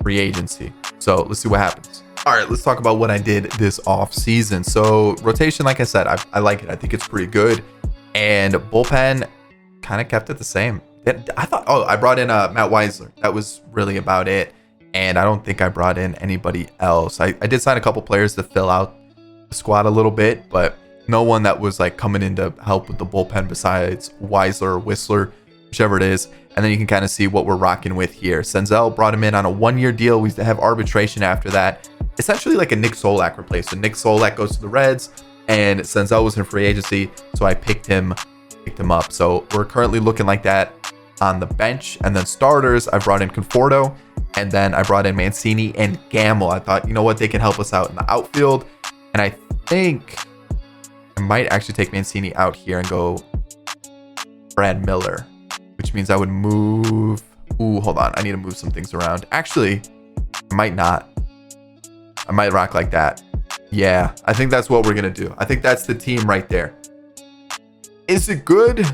[SPEAKER 1] free agency. So let's see what happens. All right, let's talk about what I did this off season. So rotation, like I said, I like it. I think it's pretty good. And bullpen kind of kept it the same. I thought, I brought in Matt Weisler. That was really about it. And I don't think I brought in anybody else. I did sign a couple players to fill out the squad a little bit, but no one that was like coming in to help with the bullpen besides Weisler or Whistler, whichever it is. And then you can kind of see what we're rocking with here. Senzel brought him in on a 1-year deal. We have arbitration after that. Essentially like a Nick Solak replacement. Nick Solak goes to the Reds, and Senzel was in free agency, so I picked him up. So we're currently looking like that on the bench. And then starters, I brought in Conforto, and then I brought in Mancini and Gamble. I thought, you know what, they can help us out in the outfield. And I think I might actually take Mancini out here and go Brad Miller, which means I would move. Ooh, hold on. I need to move some things around. Actually, I might not. I might rock like that. Yeah, I think that's what we're going to do. I think that's the team right there. Is it good?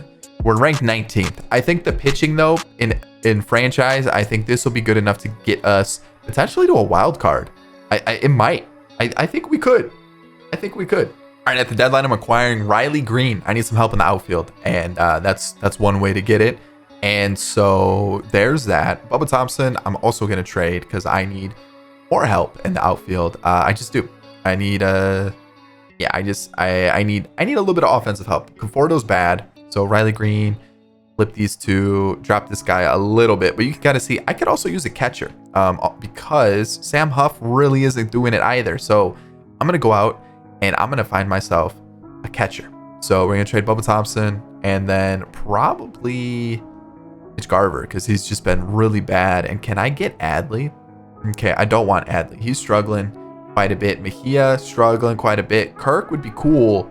[SPEAKER 1] We're ranked 19th. I think the pitching, though, in franchise, I think this will be good enough to get us potentially to a wild card. It might. I think we could. I think we could. All right, at the deadline, I'm acquiring Riley Green. I need some help in the outfield, and that's one way to get it. And so there's that. Bubba Thompson, I'm also going to trade because I need more help in the outfield. I just do. I need I need a little bit of offensive help. Conforto's bad, so Riley Green, flip these two, drop this guy a little bit. But you can kind of see I could also use a catcher because Sam Huff really isn't doing it either. So I'm going to go out and I'm going to find myself a catcher. So we're going to trade Bubba Thompson and then probably Mitch Garver because he's just been really bad. And can I get Adley? Okay, I don't want Adley. He's struggling quite a bit. Mejia struggling quite a bit. Kirk would be cool.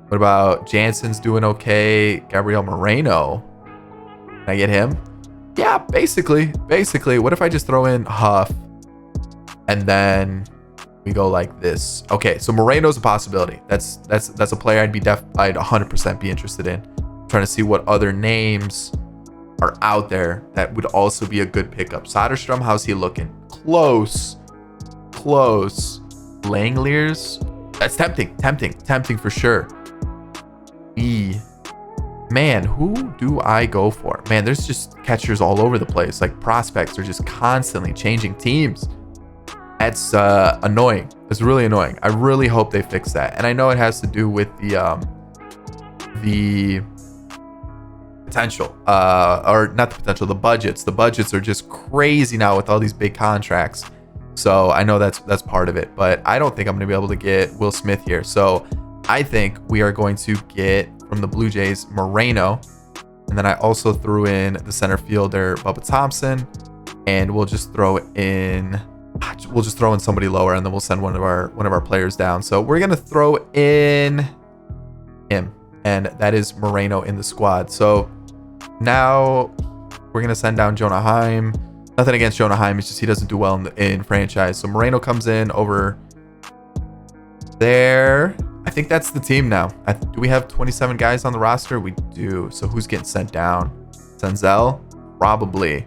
[SPEAKER 1] What about Jansen's doing okay? Gabriel Moreno. Can I get him? Yeah, basically. What if I just throw in Huff and then we go like this? Okay, so Moreno's a possibility. That's a player I'd 100% be interested in. I'm trying to see what other names are out there that would also be a good pickup. Soderstrom, how's he looking? Close. Langeliers, that's tempting for sure. Man, who do I go for? Man, there's just catchers all over the place. Like prospects are just constantly changing teams. That's annoying. It's really annoying. I really hope they fix that. And I know it has to do with the potential, or not the potential, the budgets. The budgets are just crazy now with all these big contracts. So I know that's part of it, but I don't think I'm going to be able to get Will Smith here. So I think we are going to get from the Blue Jays Moreno, and then I also threw in the center fielder Bubba Thompson, and we'll just throw in somebody lower, and then we'll send one of our players down. So we're going to throw in him, and that is Moreno in the squad. So now we're going to send down Jonah Heim. Nothing against Jonah Heim. It's just he doesn't do well in franchise. So Moreno comes in over there. I think that's the team now. Do we have 27 guys on the roster? We do. So who's getting sent down? Senzel? Probably.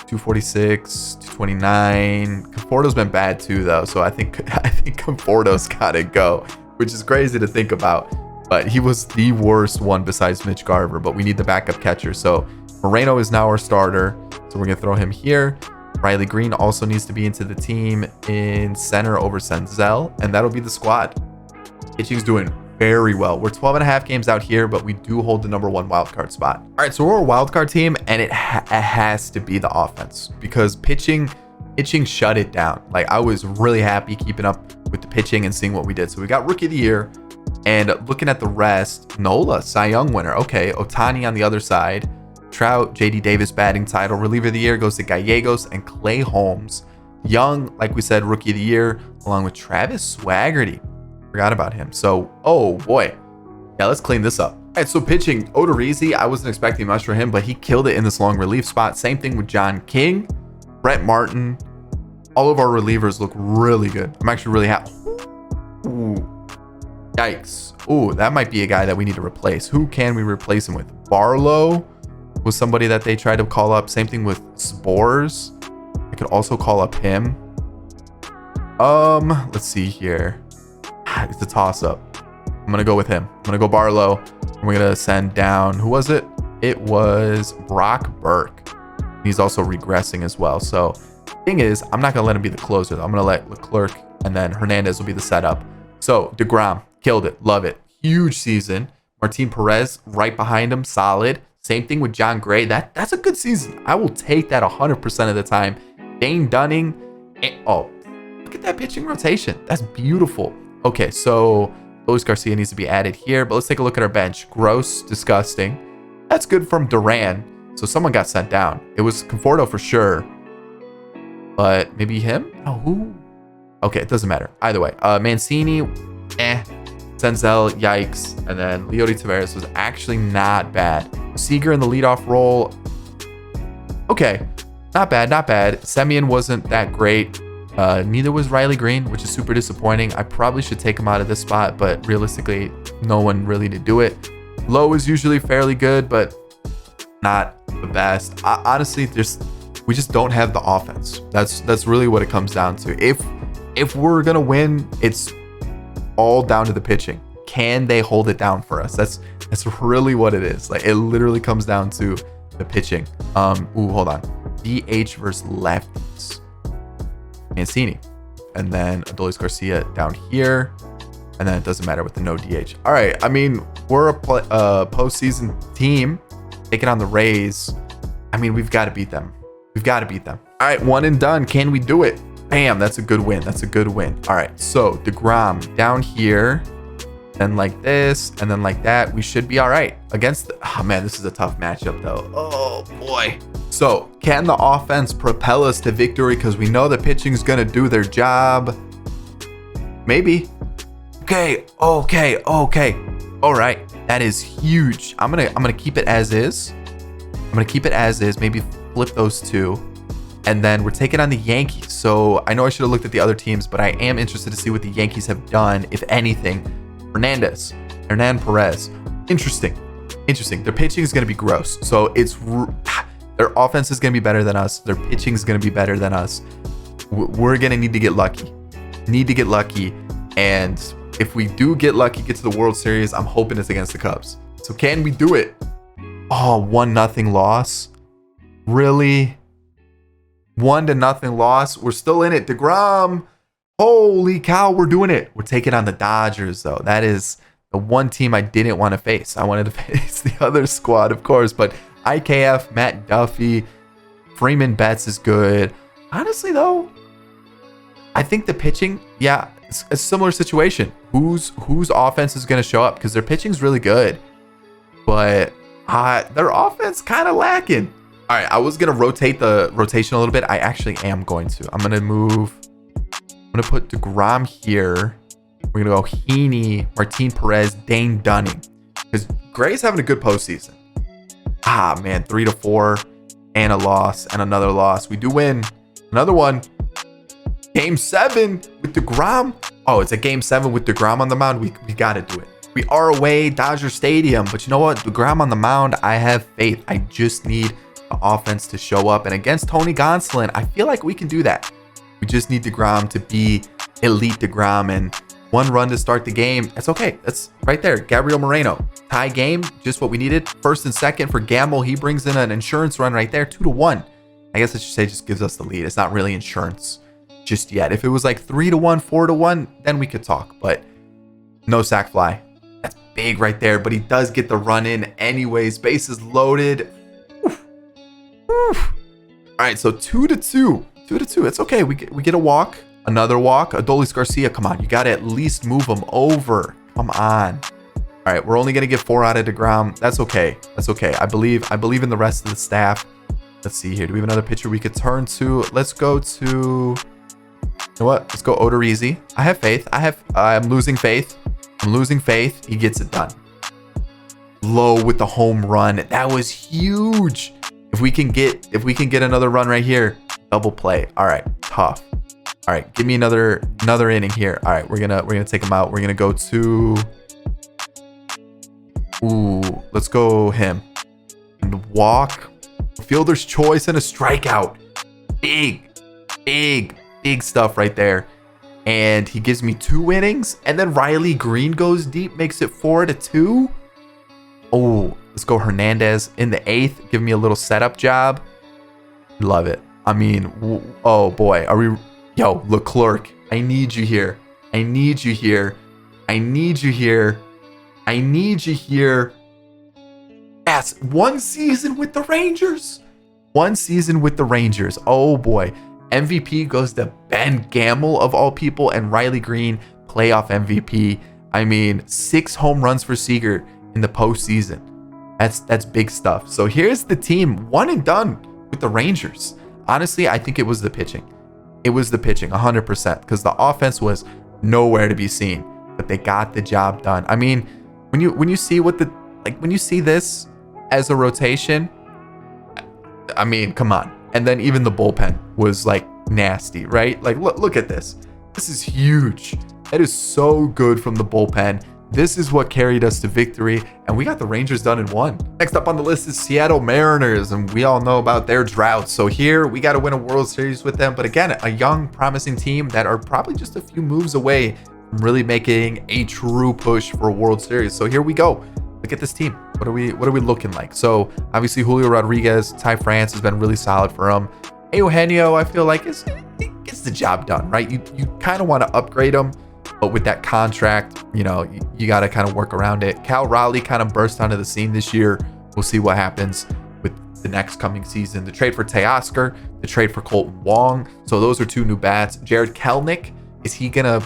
[SPEAKER 1] 246, 229. Conforto's been bad too, though. So I think Conforto's got to go, which is crazy to think about. But he was the worst one besides Mitch Garver. But we need the backup catcher. So Moreno is now our starter. So we're going to throw him here. Riley Green also needs to be into the team in center over Senzel. And that'll be the squad. Pitching's doing very well. We're 12 and a half games out here, but we do hold the number 1 wildcard spot. All right, so we're a wildcard team, and it has to be the offense because pitching shut it down. Like, I was really happy keeping up with the pitching and seeing what we did. So we got Rookie of the Year, and looking at the rest, Nola, Cy Young winner. Okay, Ohtani on the other side. Trout, JD Davis batting title. Reliever of the Year goes to Gallegos and Clay Holmes. Young, like we said, Rookie of the Year, along with Travis Swaggerty. Forgot about him. So, oh boy. Yeah, let's clean this up. All right, so pitching, Odorizzi, I wasn't expecting much for him, but he killed it in this long relief spot. Same thing with John King, Brett Martin. All of our relievers look really good. I'm actually really happy. Ooh, yikes. Ooh, that might be a guy that we need to replace. Who can we replace him with? Barlow was somebody that they tried to call up. Same thing with Spores. I could also call up him. Let's see here. It's a toss-up. I'm going to go with him. I'm going to go Barlow. And we're going to send down, who was it? It was Brock Burke. He's also regressing as well. So thing is, I'm not going to let him be the closer, though. I'm going to let Leclerc and then Hernandez will be the setup. So DeGrom, killed it. Love it. Huge season. Martin Perez right behind him. Solid. Same thing with John Gray. That's a good season. I will take that 100% of the time. Dane Dunning. Oh, look at that pitching rotation. That's beautiful. Okay, so Luis Garcia needs to be added here, but let's take a look at our bench. Gross, disgusting. That's good from Duran. So someone got sent down. It was Conforto for sure, but maybe him? Oh, who? Okay, it doesn't matter. Either way, Mancini, Senzel, yikes. And then Leody Taveras was actually not bad. Seager in the leadoff role. Okay, not bad, not bad. Semien wasn't that great. Neither was Riley Green, which is super disappointing. I probably should take him out of this spot, but realistically, no one really to do it. Low is usually fairly good, but not the best. Honestly, we just don't have the offense. That's really what it comes down to. If we're gonna win, it's all down to the pitching. Can they hold it down for us? That's really what it is. Like, it literally comes down to the pitching. Hold on. DH versus lefties. Mancini, and then Adolis Garcia down here, and then it doesn't matter with the no DH. All right, I mean, we're a postseason team taking on the Rays. I mean, we've got to beat them. We've got to beat them. All right, one and done. Can we do it? Bam, that's a good win. That's a good win. All right, so DeGrom down here, then like this, and then like that. We should be all right against oh man, this is a tough matchup though. Oh boy. So, can the offense propel us to victory? Because we know the pitching is going to do their job. Maybe. Okay. All right. That is huge. I'm gonna keep it as is. Maybe flip those two. And then we're taking on the Yankees. So, I know I should have looked at the other teams, but I am interested to see what the Yankees have done, if anything. Hernan Perez. Interesting. Their pitching is going to be gross. So, their offense is going to be better than us. Their pitching is going to be better than us. We're going to need to get lucky. And if we do get lucky, get to the World Series, I'm hoping it's against the Cubs. So can we do it? Oh, 1-0 loss. Really? 1-0 loss. We're still in it. DeGrom. Holy cow, we're doing it. We're taking on the Dodgers, though. That is the one team I didn't want to face. I wanted to face the other squad, of course, but IKF, Matt Duffy, Freeman Betts is good. Honestly, though, I think the pitching, yeah, it's a similar situation. Whose offense is going to show up? Because their pitching's really good, but their offense kind of lacking. All right, I was going to rotate the rotation a little bit. I actually am going to. I'm going to put DeGrom here. We're going to go Heaney, Martin Perez, Dane Dunning. Because Gray's having a good postseason. Man, 3-4. and a loss and another loss. We do win another one. Game 7 with DeGrom. Oh, it's a game 7 with DeGrom on the mound. We got to do it. We are away, Dodger Stadium. But you know what? DeGrom on the mound, I have faith. I just need the offense to show up. And against Tony Gonsolin, I feel like we can do that. We just need DeGrom to be elite DeGrom. And 1 run to start the game. That's okay. That's right there. Gabriel Moreno. Tie game. Just what we needed. First and second for Gamble. He brings in an insurance run right there. 2-1. I guess I should say just gives us the lead. It's not really insurance just yet. If it was like 3-1, 4-1, then we could talk. But no sac fly. That's big right there. But he does get the run in anyways. Bases loaded. Oof. Oof. All right. So 2-2. 2-2. It's okay. We get a walk. Another walk. Adolis Garcia, come on. You got to at least move him over. Come on. All right, we're only going to get 4 out of DeGrom. That's okay. That's okay. I believe in the rest of the staff. Let's see here. Do we have another pitcher we could turn to? Let's go to... You know what? Let's go Odorizzi. I have faith. I'm losing faith. I'm losing faith. He gets it done. Low with the home run. That was huge. If we can get another run right here, double play. All right, tough. All right, give me another inning here. All right, we're gonna take him out. We're gonna go to, let's go him. And walk, fielder's choice, and a strikeout. Big stuff right there. And he gives me 2 innings, and then Riley Green goes deep, makes it 4-2. Oh, let's go Hernandez in the 8th. Give me a little setup job. Love it. I mean, oh boy, are we? Yo, Leclerc, I need you here. I need you here. I need you here. I need you here. Yes, 1 season with the Rangers. 1 season with the Rangers. Oh boy. MVP goes to Ben Gamble of all people, and Riley Green, playoff MVP. I mean, 6 home runs for Seager in the postseason. That's big stuff. So here's the team, 1 and done with the Rangers. Honestly, I think it was the pitching. It was the pitching 100% because the offense was nowhere to be seen, but they got the job done. I mean, when you see when you see this as a rotation, I mean, come on. And then even the bullpen was like nasty, right? Like look at this. This is huge. That is so good from the bullpen. This is what carried us to victory, and we got the Rangers done in 1. Next up on the list is Seattle Mariners, and we all know about their drought. So here, we got to win a World Series with them. But again, a young, promising team that are probably just a few moves away from really making a true push for a World Series. So here we go. Look at this team. What are we looking like? So obviously, Julio Rodriguez, Ty France has been really solid for him. Eugenio, I feel like gets the job done, right? You kind of want to upgrade him. But with that contract, you got to kind of work around it. Cal Raleigh kind of burst onto the scene this year. We'll see what happens with the next coming season. The trade for Teoscar, the trade for Colton Wong. So those are 2 new bats. Jared Kelenic, is he gonna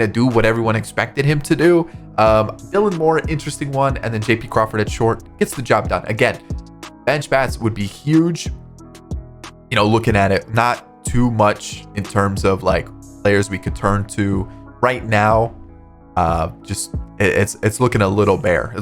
[SPEAKER 1] do what everyone expected him to do? Dylan Moore, interesting one, and then JP Crawford at short gets the job done. Again, bench bats would be huge. Looking at it, not too much in terms of like players we could turn to right now. It's looking a little bare.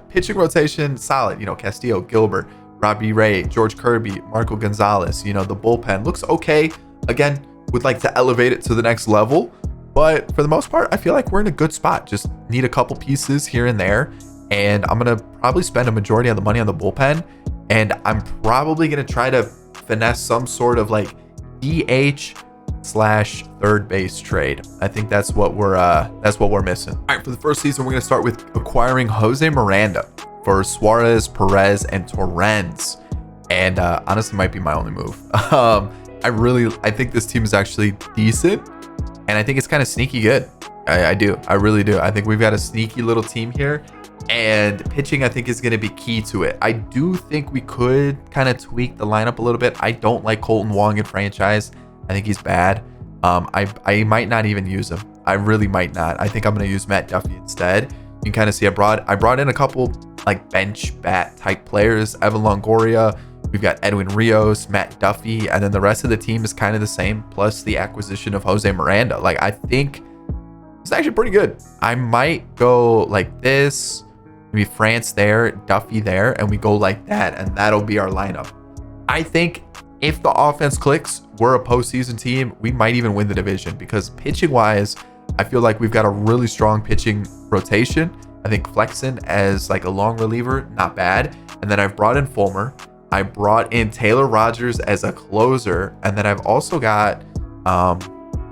[SPEAKER 1] Pitching rotation, solid. Castillo, Gilbert, Robbie Ray, George Kirby, Marco Gonzalez. The bullpen looks okay. Again, would like to elevate it to the next level. But for the most part, I feel like we're in a good spot. Just need a couple pieces here and there. And I'm going to probably spend a majority of the money on the bullpen. And I'm probably going to try to finesse some sort of like DH/third base trade. I think that's what we're missing. All right, for the first season, we're going to start with acquiring Jose Miranda for Suarez, Perez, and Torrens. And honestly, might be my only move. I think this team is actually decent, and I think it's kind of sneaky good. I do. I really do. I think we've got a sneaky little team here, and pitching I think is going to be key to it. I do think we could kind of tweak the lineup a little bit. I don't like Colton Wong in franchise. I think he's bad. I might not even use him. I really might not. I think I'm going to use Matt Duffy instead. You can kind of see I brought in a couple like bench bat type players. Evan Longoria. We've got Edwin Rios, Matt Duffy, and then the rest of the team is kind of the same, plus the acquisition of Jose Miranda. Like, I think it's actually pretty good. I might go like this. Maybe France there, Duffy there, and we go like that, and that'll be our lineup. I think if the offense clicks, we're a postseason team. We might even win the division because pitching-wise, I feel like we've got a really strong pitching rotation. I think Flexen as like a long reliever, not bad. And then I've brought in Fulmer. I brought in Taylor Rogers as a closer, and then I've also got a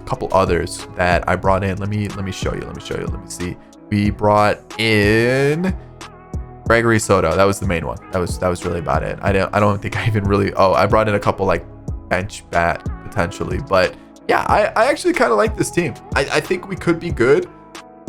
[SPEAKER 1] couple others that I brought in. Let me show you. Let me see. We brought in Gregory Soto. That was the main one. That was really about it. I don't think I even really. Oh, I brought in a couple like bench bat potentially, but yeah, I actually kind of like this team. I think we could be good.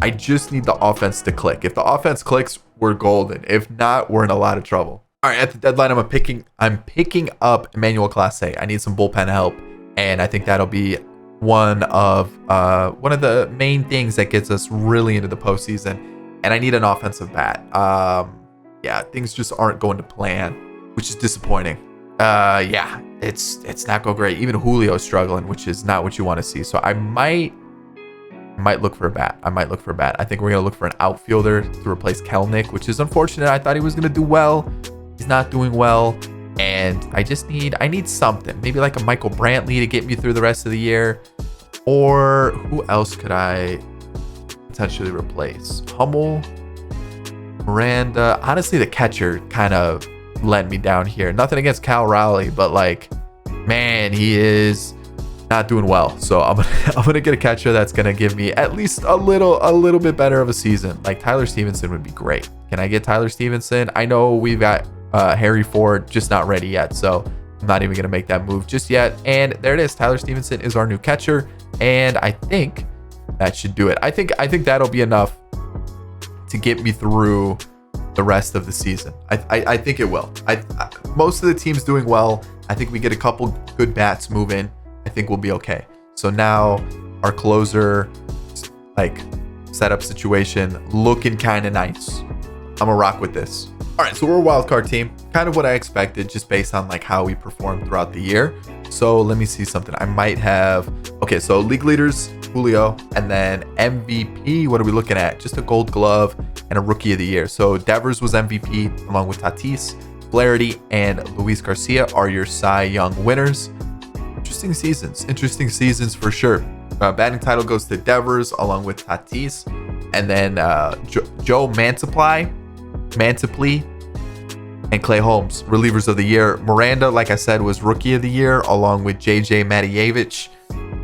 [SPEAKER 1] I just need the offense to click. If the offense clicks, we're golden. If not, we're in a lot of trouble. All right, at the deadline, I'm picking up Emmanuel Clase. I need some bullpen help, and I think that'll be one of the main things that gets us really into the postseason. And I need an offensive bat. Yeah, things just aren't going to plan, which is disappointing. Yeah, it's not going great. Even Julio is struggling, which is not what you want to see. So I might look for a bat. I think we're gonna look for an outfielder to replace Kelnick, which is unfortunate. I thought he was gonna do well. He's not doing well, and I need something. Maybe like a Michael Brantley to get me through the rest of the year. Or who else could I potentially replace? Hummel, Miranda. Honestly, the catcher kind of let me down here. Nothing against Cal Raleigh, but like, man, he is not doing well. So I'm gonna get a catcher that's gonna give me at least a little bit better of a season. Like Tyler Stevenson would be great. Can I get Tyler Stevenson? I know we've got Harry Ford, just not ready yet. So I'm not even gonna make that move just yet. And there it is. Tyler Stevenson is our new catcher, and I think that should do it. I think that'll be enough to get me through the rest of the season. I think it will. Most of the team's doing well. I think we get a couple good bats move in. I think we'll be okay. So now our closer like setup situation looking kind of nice. I'm gonna rock with this. All right, so we're a wild card team, kind of what I expected, just based on like how we performed throughout the year. So let me see something. I might have, okay, so league leaders, Julio, and then MVP, what are we looking at? Just a gold glove and a rookie of the year. So Devers was MVP along with Tatis. Flaherty and Luis Garcia are your Cy Young winners. Interesting seasons for sure. Batting title goes to Devers along with Tatis, and then Joe Mantiply, and Clay Holmes, relievers of the year. Miranda, like I said, was rookie of the year along with JJ Matievich.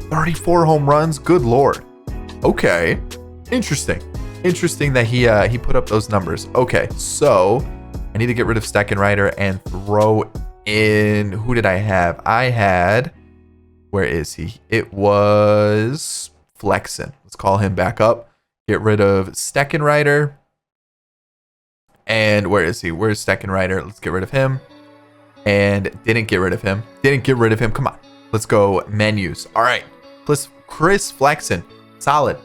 [SPEAKER 1] 34 home runs. Good Lord. Okay. Interesting that he put up those numbers. Okay, so I need to get rid of Steckenrider and throw in, who did I have? I had, where is he? It was Flexen. Let's call him back up. Get rid of Steckenrider. And where is he? Where's Steckenrider? Let's get rid of him. And didn't get rid of him. Come on. Let's go menus. All right. Chris Flexen. Solid.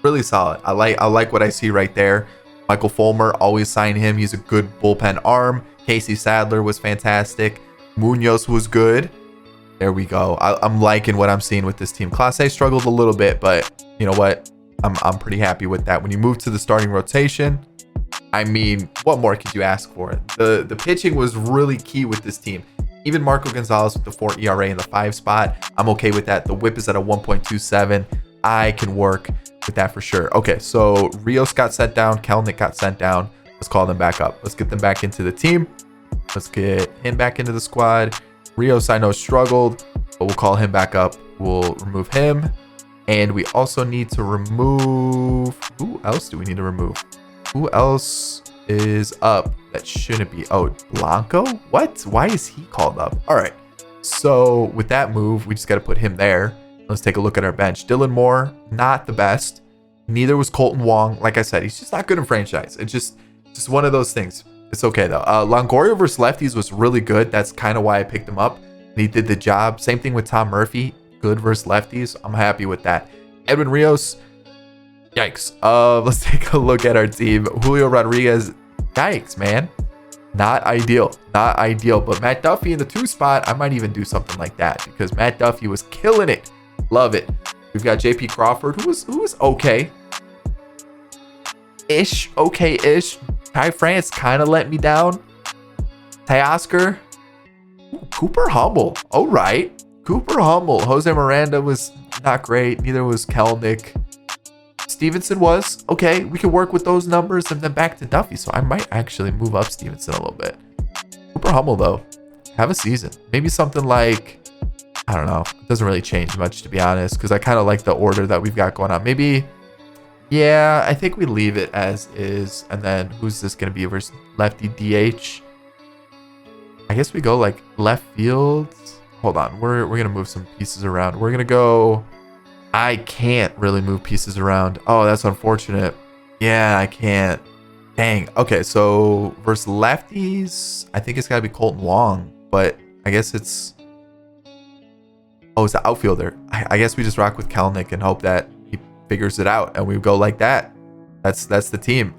[SPEAKER 1] Really solid. I like what I see right there. Michael Fulmer, always sign him. He's a good bullpen arm. Casey Sadler was fantastic. Munoz was good. There we go. I'm liking what I'm seeing with this team. Class A struggled a little bit, but you know what? I'm pretty happy with that. When you move to the starting rotation, I mean, what more could you ask for? The pitching was really key with this team. Even Marco Gonzalez with the 4 ERA in the 5 spot, I'm okay with that. The whip is at a 1.27. I can work with that for sure. Okay, so Rios got sent down. Kelnick got sent down. Let's call them back up. Let's get them back into the team. Let's get him back into the squad. Rios, I know, struggled, but we'll call him back up. We'll remove him. And we also need to remove... Who else do we need to remove? Who else is up that shouldn't be? Oh, Blanco? What? Why is he called up? All right. So with that move, we just got to put him there. Let's take a look at our bench. Dylan Moore, not the best. Neither was Colton Wong. Like I said, he's just not good in franchise. It's just one of those things. It's okay, though. Longoria versus lefties was really good. That's kind of why I picked him up. And he did the job. Same thing with Tom Murphy. Good versus lefties. I'm happy with that. Edwin Rios. Yikes. Let's take a look at our team. Julio Rodriguez. Yikes, man. Not ideal. But Matt Duffy in the 2 spot, I might even do something like that because Matt Duffy was killing it. Love it. We've got JP Crawford, who was okay. Okay-ish. Ty France kind of let me down. Teoscar. Cooper Hummel. All right. Cooper Hummel. Jose Miranda was not great. Neither was Kelnick. Stevenson was. Okay, we can work with those numbers and then back to Duffy. So I might actually move up Stevenson a little bit. Cooper Hummel, though. Have a season. Maybe something like, I don't know. It doesn't really change much, to be honest, because I kind of like the order that we've got going on. Maybe, yeah, I think we leave it as is. And then who's this going to be versus lefty DH? I guess we go like left field. Hold on. We're going to move some pieces around. We're going to go. I can't really move pieces around. Oh, that's unfortunate. Yeah, I can't. Dang. Okay, so versus lefties, I think it's got to be Colton Wong. But I guess it's... Oh, it's the outfielder. I guess we just rock with Kelnick and hope that he figures it out. And we go like that. That's the team.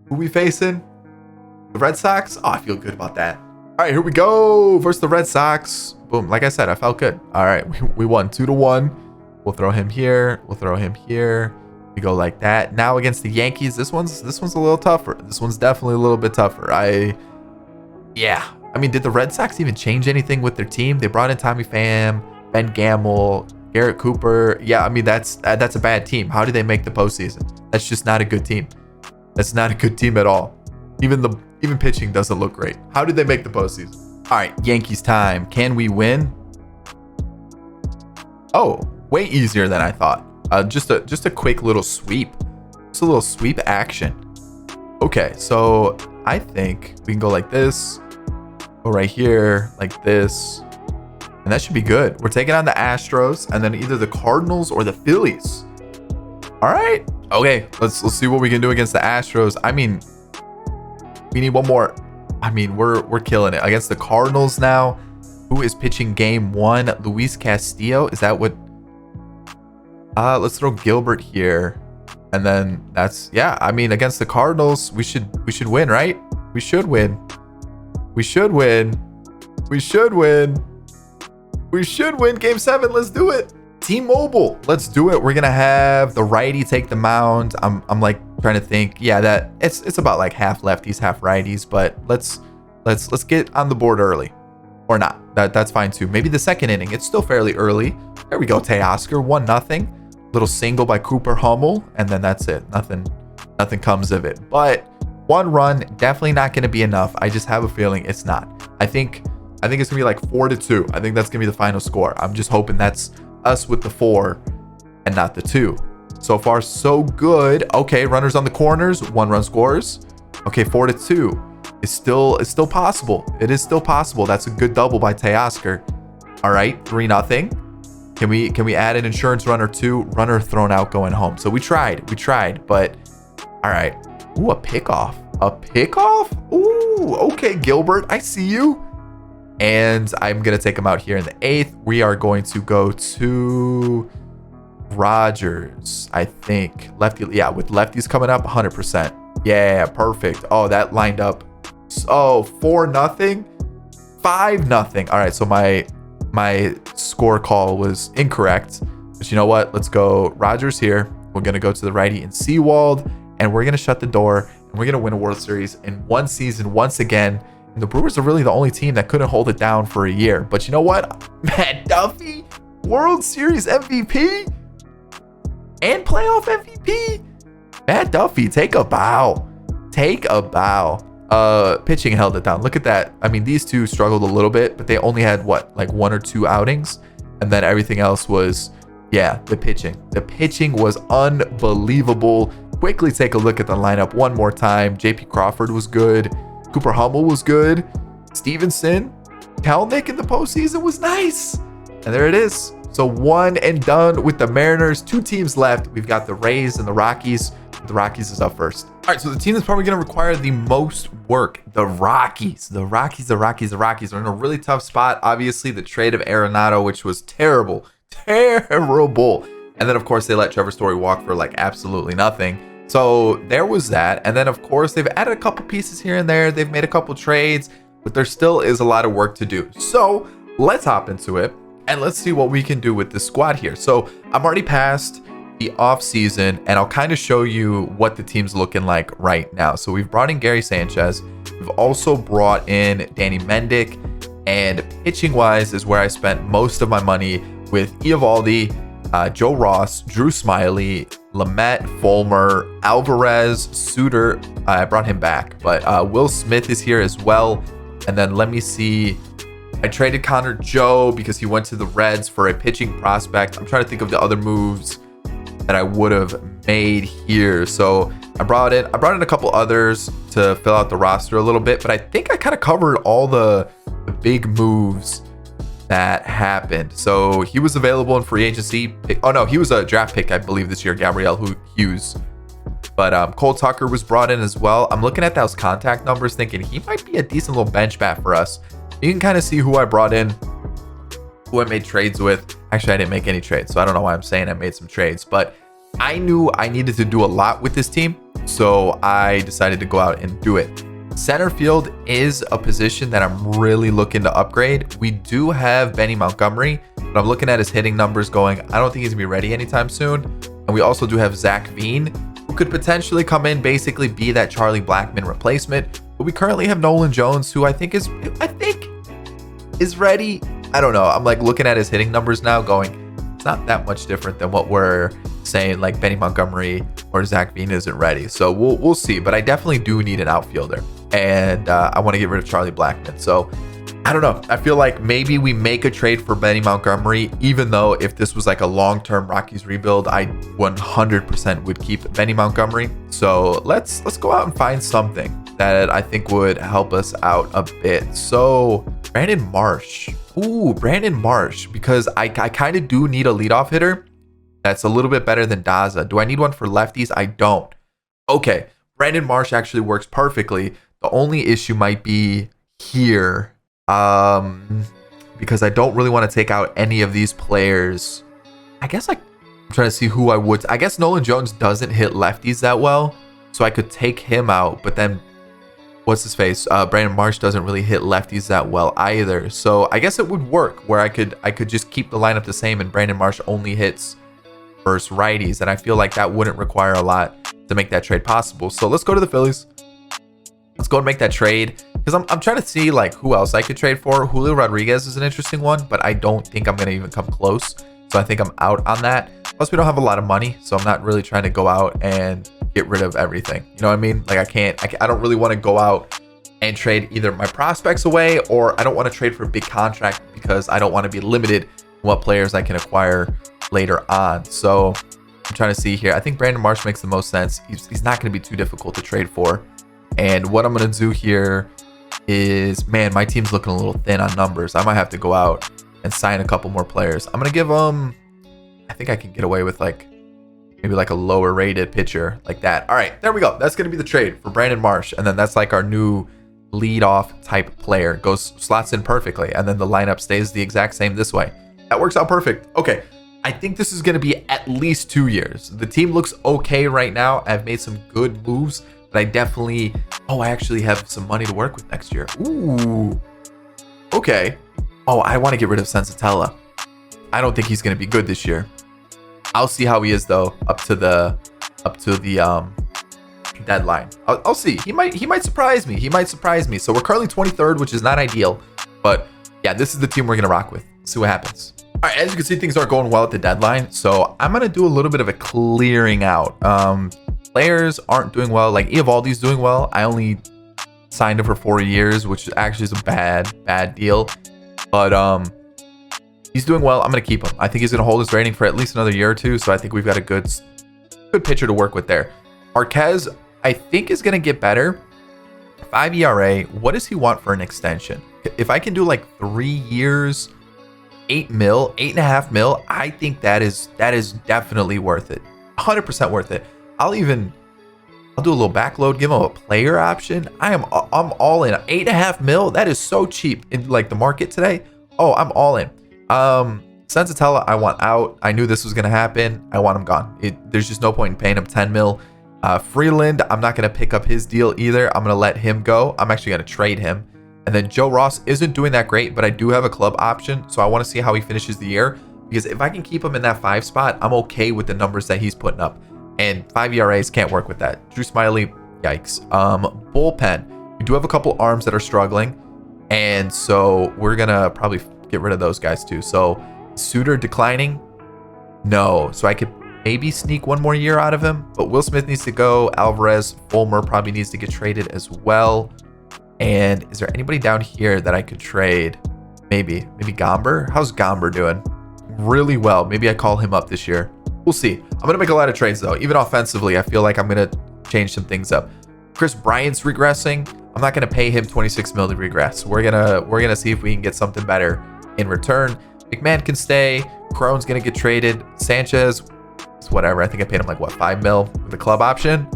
[SPEAKER 1] Who we facing? The Red Sox? Oh, I feel good about that. All right, here we go. Versus the Red Sox. Boom. Like I said, I felt good. All right, we won 2-1. We'll throw him here. We'll throw him here. We go like that. Now against the Yankees, this one's a little tougher. This one's definitely a little bit tougher. Yeah. I mean, did the Red Sox even change anything with their team? They brought in Tommy Pham, Ben Gamel, Garrett Cooper. Yeah, I mean, that's a bad team. How do they make the postseason? That's just not a good team. That's not a good team at all. Even pitching doesn't look great. How did they make the postseason? All right, Yankees time. Can we win? Oh, way easier than I thought. Just a quick little sweep. Just a little sweep action. Okay, so I think we can go like this. Go right here, like this. And that should be good. We're taking on the Astros and then either the Cardinals or the Phillies. All right. Okay, let's see what we can do against the Astros. I mean, we need one more. I mean, we're killing it against the Cardinals now. Who is pitching game 1? Luis Castillo. Is that what? Let's throw Gilbert here. And then that's, yeah, I mean, against the Cardinals, we should win, right? We should win. We should win. We should win. We should win game 7. Let's do it. T-Mobile. Let's do it. We're going to have the righty take the mound. I'm like trying to think. Yeah, that it's about like half lefties, half righties, but let's get on the board early. Or not. That's fine too. Maybe the second inning. It's still fairly early. There we go. Teoscar 1-0. Little single by Cooper Hummel, and then that's it. Nothing comes of it. But 1 run, definitely not going to be enough. I just have a feeling it's not. I think it's going to be like 4-2. I think that's going to be the final score. I'm just hoping that's us with the 4 and not the 2. So far, so good. Okay, runners on the corners. 1 run scores. Okay, 4-2. It's still possible. It is still possible. That's a good double by Teoscar. All right, 3-0. Can we add an insurance run or 2? Runner thrown out going home. So we tried, but all right. Ooh, a pickoff. A pickoff? Ooh, okay, Gilbert, I see you. And I'm going to take him out here in the 8th. We are going to go to Rogers, I think. Lefty, yeah, with lefties coming up, 100%. Yeah, perfect. Oh, that lined up. Oh, 4-0? 5-0. All right, so my score call was incorrect. But you know what? Let's go Rogers here. We're going to go to the righty in Seawald, and we're going to shut the door, and we're going to win a World Series in one season once again. And the Brewers are really the only team that couldn't hold it down for a year. But you know what? Matt Duffy, World Series MVP and playoff MVP. Matt Duffy, take a bow. Take a bow. Pitching held it down. Look at that. I mean, these two struggled a little bit, but they only had what, like 1 or 2 outings, and then everything else was, yeah, the pitching. The pitching was unbelievable. Quickly take a look at the lineup one more time. JP Crawford was good. Cooper Hummel was good. Stevenson, Kelnick in the postseason was nice. And there it is. So 1 and done with the Mariners. 2 teams left. We've got the Rays and the Rockies. The Rockies is up first. All right, so the team that's probably going to require the most work, the Rockies. The Rockies are in a really tough spot. Obviously, the trade of Arenado, which was terrible. And then, of course, they let Trevor Story walk for like absolutely nothing. So there was that. And then, of course, they've added a couple pieces here and there. They've made a couple trades, but there still is a lot of work to do. So let's hop into it and let's see what we can do with this squad here. So I'm already past the off season, and I'll kind of show you what the team's looking like right now. So we've brought in Gary Sanchez. We've also brought in Danny Mendick, and pitching wise is where I spent most of my money with Eovaldi, Joe Ross, Drew Smiley, Lamet, Fulmer, Alvarez, Suter. I brought him back, but Will Smith is here as well. And then let me see. I traded Connor Joe because he went to the Reds for a pitching prospect. I'm trying to think of the other moves that I would have made here. So I brought in a couple others to fill out the roster a little bit, but I think I kind of covered all the big moves that happened. So he was available in free agency. Oh no, he was a draft pick, I believe, this year, Gabriel Hughes. But Cole Tucker was brought in as well. I'm looking at those contact numbers thinking he might be a decent little bench bat for us. You can kind of see who I brought in, who I made trades with. Actually, I didn't make any trades, so I don't know why I'm saying I made some trades, but I knew I needed to do a lot with this team, so I decided to go out and do it. Center field is a position that I'm really looking to upgrade. We do have Benny Montgomery, but I'm looking at his hitting numbers going, I don't think he's gonna be ready anytime soon. And we also do have Zach Veen, who could potentially come in, basically be that Charlie Blackmon replacement. But we currently have Nolan Jones, who I think is ready. I don't know. I'm like looking at his hitting numbers now going, it's not that much different than what we're saying like Benny Montgomery or Zach Veen isn't ready. So we'll see. But I definitely do need an outfielder. And I want to get rid of Charlie Blackmon. So I don't know. I feel like maybe we make a trade for Benny Montgomery, even though if this was like a long-term Rockies rebuild, I 100% would keep Benny Montgomery. So let's go out and find something that I think would help us out a bit. So Brandon Marsh. Ooh, Brandon Marsh, because I kind of do need a leadoff hitter that's a little bit better than Daza. Do I need one for lefties? I don't. Okay, Brandon Marsh actually works perfectly. The only issue might be here, because I don't really want to take out any of these players. I guess I'm trying to see who I would. I guess Nolan Jones doesn't hit lefties that well, so I could take him out. But then, what's his face? Brandon Marsh doesn't really hit lefties that well either. So I guess it would work where I could just keep the lineup the same, and Brandon Marsh only hits versus righties, and I feel like that wouldn't require a lot to make that trade possible. So let's go to the Phillies. Let's go and make that trade, because I'm trying to see like who else I could trade for. Julio Rodriguez is an interesting one, but I don't think I'm going to even come close. So I think I'm out on that. Plus, we don't have a lot of money, so I'm not really trying to go out and get rid of everything. You know what I mean? Like I don't really want to go out and trade either my prospects away, or I don't want to trade for a big contract because I don't want to be limited in what players I can acquire later on. So I'm trying to see here. I think Brandon Marsh makes the most sense. He's not going to be too difficult to trade for. And what I'm going to do here is, man, my team's looking a little thin on numbers. I might have to go out and sign a couple more players. I'm going to give them, I think I can get away with like maybe like a lower rated pitcher like that. All right, there we go. That's going to be the trade for Brandon Marsh. And then that's like our new leadoff type player. Slots in perfectly. And then the lineup stays the exact same this way. That works out perfect. Okay. I think this is going to be at least 2 years. The team looks okay right now. I've made some good moves, but I definitely, I actually have some money to work with next year. Ooh. Okay. Oh, I want to get rid of Sensatella. I don't think he's going to be good this year. I'll see how he is though up to the deadline. I'll see. He might surprise me. He might surprise me. So we're currently 23rd, which is not ideal, but yeah, this is the team we're going to rock with. Let's see what happens. All right, as you can see, things aren't going well at the deadline, so I'm going to do a little bit of a clearing out. Players aren't doing well. Like Eovaldi's doing well. I only signed him for 4 years, which actually is a bad deal. But he's doing well. I'm going to keep him. I think he's going to hold his rating for at least another year or two, so I think we've got a good pitcher to work with there. Marquez, I think, is going to get better. 5 ERA. What does he want for an extension? If I can do like 3 years, 8.5 mil, I think that is definitely worth it. 100% worth it. I'll do a little backload, give him a player option. I'm all in. 8.5 mil, that is so cheap in like the market today. Oh, I'm all in. Sensatella, I want out. I knew this was gonna happen. I want him gone. There's just no point in paying him 10 mil. Freeland, I'm not gonna pick up his deal either. I'm gonna let him go. I'm actually gonna trade him. And then Joe Ross isn't doing that great, but I do have a club option, so I want to see how he finishes the year, because if I can keep him in that 5 spot, I'm okay with the numbers that he's putting up. And 5 ERAs can't work with that. Drew Smiley, yikes. Bullpen. We do have a couple arms that are struggling, and so we're gonna probably get rid of those guys too. So Suter declining, no. So I could maybe sneak 1 more year out of him, but Will Smith needs to go. Alvarez, Fulmer probably needs to get traded as well. And is there anybody down here that I could trade? Maybe Gomber. How's Gomber doing? Really well. Maybe I call him up this year. We'll see. I'm gonna make a lot of trades though. Even offensively, I feel like I'm gonna change some things up. Chris Bryant's regressing. I'm not gonna pay him 26 mil to regress. We're gonna see if we can get something better in return. McMahon can stay. Crone's gonna get traded. Sanchez, it's whatever. I think I paid him like what, 5 mil with the club option.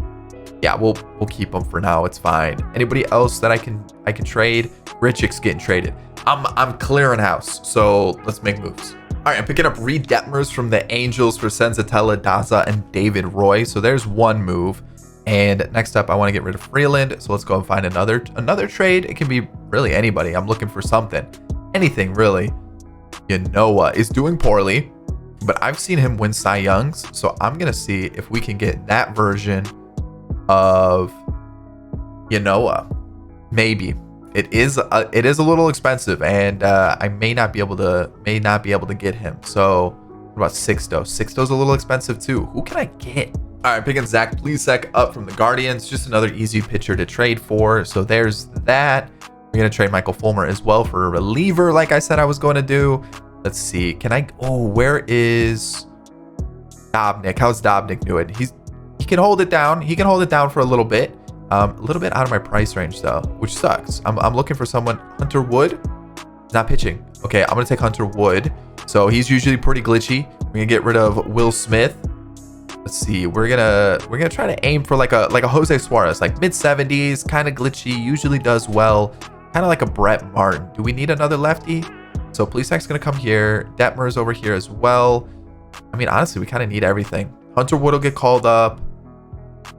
[SPEAKER 1] Yeah, we'll keep him for now. It's fine. Anybody else that I can trade? Richik's getting traded. I'm clearing house. So let's make moves. All right, I'm picking up Reed Detmers from the Angels for Senzatella, Daza, and David Roy. So there's one move. And next up, I want to get rid of Freeland. So let's go and find another trade. It can be really anybody. I'm looking for something. Anything, really. Yanoa is doing poorly, but I've seen him win Cy Youngs. So I'm going to see if we can get that version of Yanoa. Maybe. It is a little expensive, and I may not be able to get him. So what about Sixto? Sixto's a little expensive too. Who can I get? All right, picking Zach Plesac up from the Guardians. Just another easy pitcher to trade for. So there's that. We're gonna trade Michael Fulmer as well for a reliever, like I said I was going to do. Let's see. Can I? Oh, where is Dobnik? How's Dobnik doing? He can hold it down. He can hold it down for a little bit. A little bit out of my price range though, which sucks. I'm looking for someone. Hunter Wood, not pitching. Okay, I'm gonna take Hunter Wood. So he's usually pretty glitchy. We're gonna get rid of Will Smith. Let's see. We're gonna try to aim for like a Jose Suarez, like mid 70s, kind of glitchy. Usually does well, kind of like a Brett Martin. Do we need another lefty? So Plesac's gonna come here. Detmer's over here as well. I mean, honestly, we kind of need everything. Hunter Wood will get called up.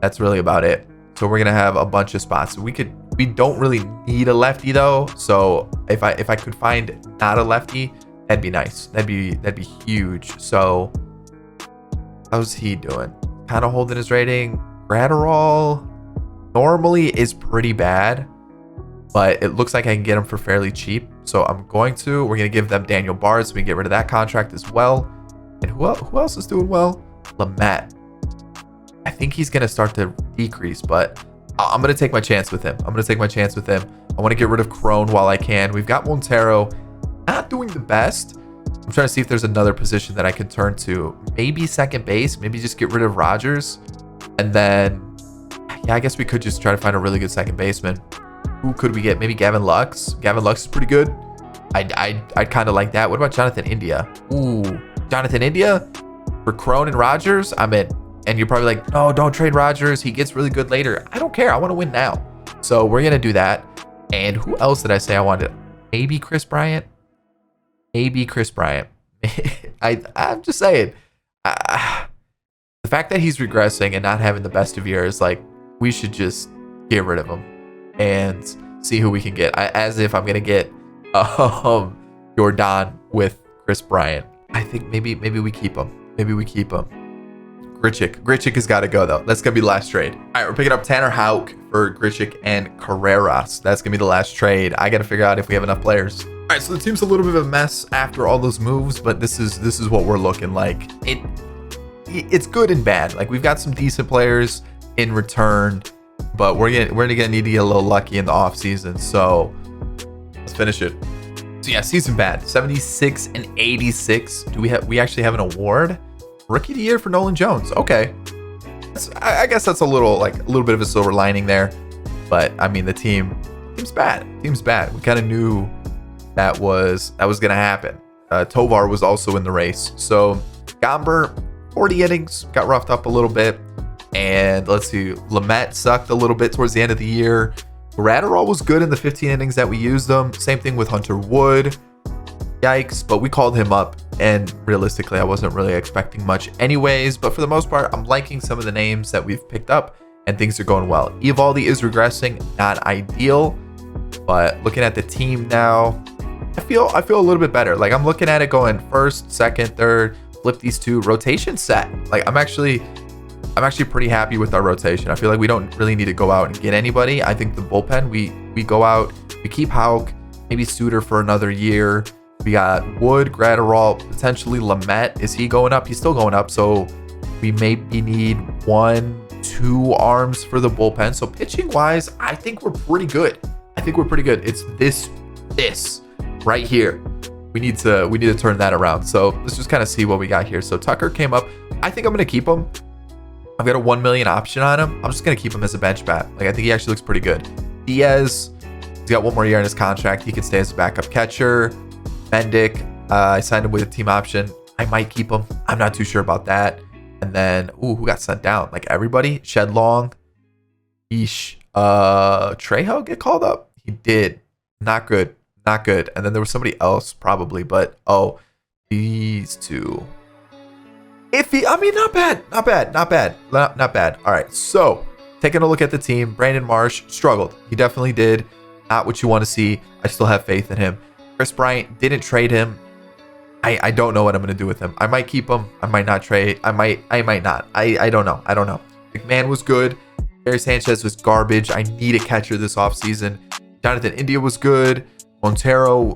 [SPEAKER 1] That's really about it. So we're gonna have a bunch of spots. We don't really need a lefty though. So if I could find not a lefty, that'd be nice. That'd be huge. So how's he doing? Kind of holding his rating. Gratterall normally is pretty bad, but it looks like I can get him for fairly cheap. So we're gonna give them Daniel Bard so we can get rid of that contract as well. And who else is doing well? Lamet. I think he's going to start to decrease, but I'm going to take my chance with him. I want to get rid of Crone while I can. We've got Montero not doing the best. I'm trying to see if there's another position that I can turn to. Maybe second base. Maybe just get rid of Rogers. And then, yeah, I guess we could just try to find a really good second baseman. Who could we get? Maybe Gavin Lux. Gavin Lux is pretty good. I'd kind of like that. What about Jonathan India? Ooh, Jonathan India for Crone and Rogers? I'm in. And you're probably like, no, don't trade Rogers. He gets really good later. I don't care. I want to win now. So we're going to do that. And who else did I say I wanted? Maybe Chris Bryant. I'm just saying. The fact that he's regressing and not having the best of years, like, we should just get rid of him and see who we can get. As if I'm going to get Jordan with Chris Bryant. I think maybe we keep him. Grichuk has got to go, though. That's going to be the last trade. All right, we're picking up Tanner Houck for Grichuk and Carreras. That's going to be the last trade. I got to figure out if we have enough players. All right, so the team's a little bit of a mess after all those moves, but this is what we're looking like. It's good and bad. Like, we've got some decent players in return, but we're gonna need to get a little lucky in the offseason. So let's finish it. So yeah, season bad. 76 and 86. We actually have an award? Rookie of the year for Nolan Jones. Okay. I guess that's a little bit of a silver lining there. But I mean, the team's bad. We kind of knew that was gonna happen. Tovar was also in the race. So Gomber, 40 innings, got roughed up a little bit. And let's see, Lamet sucked a little bit towards the end of the year. Gratterall was good in the 15 innings that we used them. Same thing with Hunter Wood. Yikes, but we called him up, and realistically, I wasn't really expecting much anyways, but for the most part, I'm liking some of the names that we've picked up, and things are going well. Evaldi is regressing, not ideal, but looking at the team now, I feel a little bit better. Like I'm looking at it going first, second, third, flip these two, rotation set. Like I'm actually pretty happy with our rotation. I feel like we don't really need to go out and get anybody. I think the bullpen, we go out, we keep Hauk, maybe Suter for another year. We got Wood, Gratterall, potentially Lamet. Is he going up? He's still going up. So we maybe need 1-2 arms for the bullpen. So pitching wise, I think we're pretty good. It's this right here. We need to turn that around. So let's just kind of see what we got here. So Tucker came up. I think I'm gonna keep him. I've got a 1 million option on him. I'm just gonna keep him as a bench bat. Like I think he actually looks pretty good. Diaz, he's got 1 more year in his contract. He can stay as a backup catcher. Mendick, I signed him with a team option. I might keep him. I'm not too sure about that. And then, who got sent down? Like everybody. Shedlong. Yeesh. Trejo get called up? He did. Not good. And then there was somebody else probably, but these two. Iffy. I mean, not bad. All right. So taking a look at the team, Brandon Marsh struggled. He definitely did. Not what you want to see. I still have faith in him. Chris Bryant, didn't trade him. I don't know what I'm going to do with him. I might keep him. I might not trade. I might not. I don't know. McMahon was good. Gary Sanchez was garbage. I need a catcher this offseason. Jonathan India was good. Montero,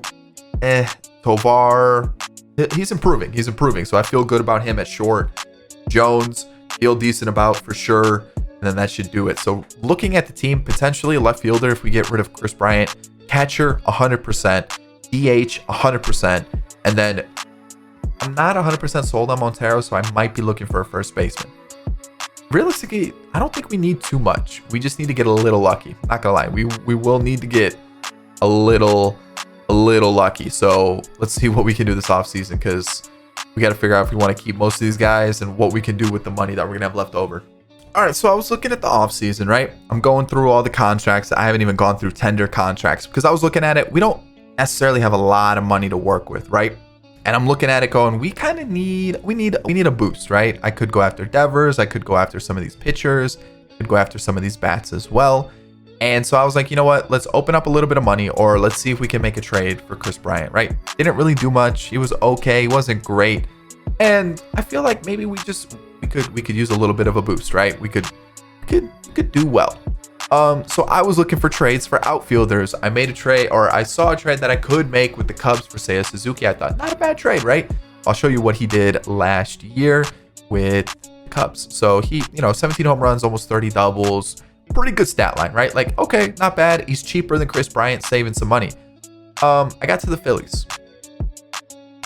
[SPEAKER 1] Tovar, he's improving. So I feel good about him at short. Jones, feel decent about for sure. And then that should do it. So looking at the team, potentially a left fielder if we get rid of Chris Bryant. Catcher, 100%. DH 100%, and then I'm not 100% sold on Montero, so I might be looking for a first baseman. Realistically, I don't think we need too much. We just need to get a little lucky. Not gonna lie, we will need to get a little lucky. So let's see what we can do this offseason, because we got to figure out if we want to keep most of these guys and what we can do with the money that we're gonna have left over. All right, so I was looking at the offseason, right? I'm going through all the contracts. I haven't even gone through tender contracts because I was looking at it. We don't necessarily have a lot of money to work with, right? And I'm looking at it going, we kind of need a boost, right? I could go after Devers, I could go after some of these pitchers, I could go after some of these bats as well. And so I was like, you know what? Let's open up a little bit of money, or let's see if we can make a trade for Chris Bryant, right? Didn't really do much. He was okay, he wasn't great. And I feel like maybe we could use a little bit of a boost, right? We could do well. So I was looking for trades for outfielders. I made a trade, or I saw a trade that I could make with the Cubs for Seiya Suzuki. I thought, not a bad trade, right? I'll show you what he did last year with the Cubs. So he, 17 home runs, almost 30 doubles, pretty good stat line, right? Like, okay, not bad. He's cheaper than Chris Bryant, saving some money. I got to the Phillies,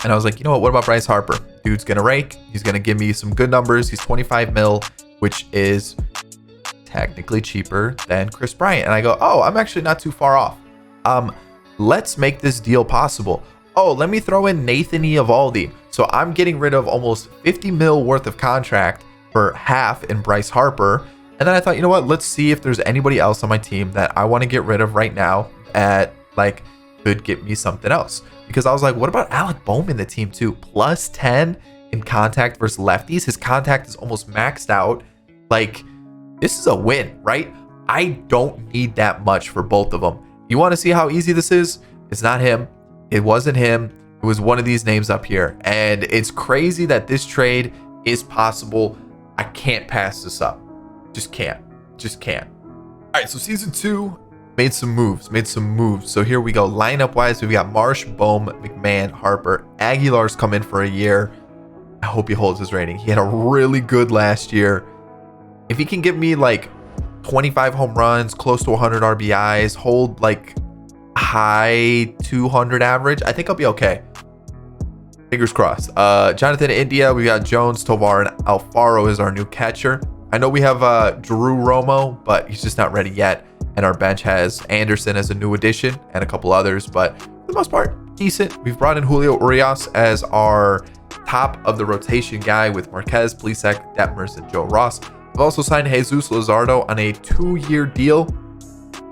[SPEAKER 1] and I was like, you know what about Bryce Harper? Dude's gonna rake. He's gonna give me some good numbers. He's 25 mil, which is technically cheaper than Chris Bryant. And I go, I'm actually not too far off. Let's make this deal possible. Let me throw in Nathan Eovaldi. So I'm getting rid of almost 50 mil worth of contract for half in Bryce Harper. And then I thought, you know what? Let's see if there's anybody else on my team that I want to get rid of right now at could get me something else. Because I was like, what about Alec Bowman, the team too? Plus 10 in contact versus lefties. His contact is almost maxed out. This is a win, right? I don't need that much for both of them. You want to see how easy this is? It's not him. It wasn't him. It was one of these names up here. And it's crazy that this trade is possible. I can't pass this up. Just can't. All right, so season 2 made some moves. So here we go. Lineup wise, we've got Marsh, Bohm, McMahon, Harper. Aguilar's come in for a year. I hope he holds his rating. He had a really good last year. If he can give me 25 home runs, close to 100 RBIs, hold high 200 average, I think I'll be okay. Fingers crossed. Jonathan India, we got Jones, Tovar, and Alfaro is our new catcher. I know we have Drew Romo, but he's just not ready yet. And our bench has Anderson as a new addition and a couple others, but for the most part, decent. We've brought in Julio Urias as our top of the rotation guy with Marquez, Plesac, Detmers, and Joe Ross. I've also signed Jesus Luzardo on a 2-year deal.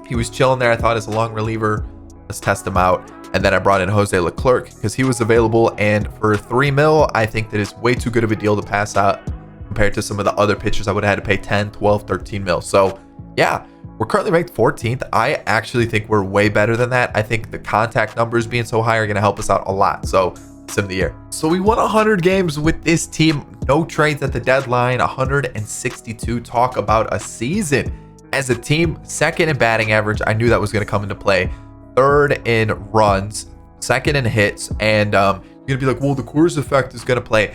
[SPEAKER 1] He was chilling there, I thought, as a long reliever. Let's test him out. And then I brought in Jose Leclerc because he was available. And for 3 mil, I think that is way too good of a deal to pass out compared to some of the other pitchers I would have had to pay 10, 12, 13 mil. So yeah, We're currently ranked 14th. I actually think we're way better than that. I think the contact numbers being so high are going to help us out a lot. So, sim of the year. So we won 100 games with this team. No trades at the deadline. 162. Talk about a season. As a team, second in batting average. I knew that was going to come into play. Third in runs. Second in hits. And you're going to be like, well, the Coors effect is going to play.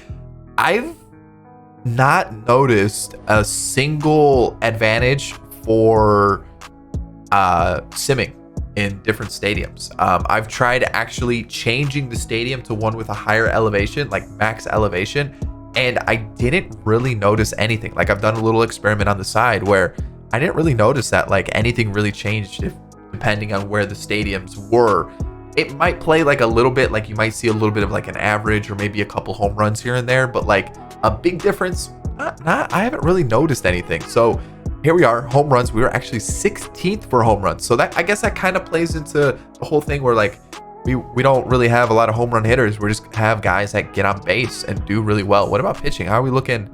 [SPEAKER 1] I've not noticed a single advantage for simming in different stadiums. I've tried actually changing the stadium to one with a higher elevation, like max elevation, and I didn't really notice anything. Like I've done a little experiment on the side where I didn't really notice that like anything really changed depending on where the stadiums were. It might play like a little bit, like you might see a little bit of like an average or maybe a couple home runs here and there, but like a big difference, I haven't really noticed anything. So here we are, home runs. We were actually 16th for home runs. So that, I guess that kind of plays into the whole thing where like we don't really have a lot of home run hitters. We just have guys that get on base and do really well. What about pitching? How are we looking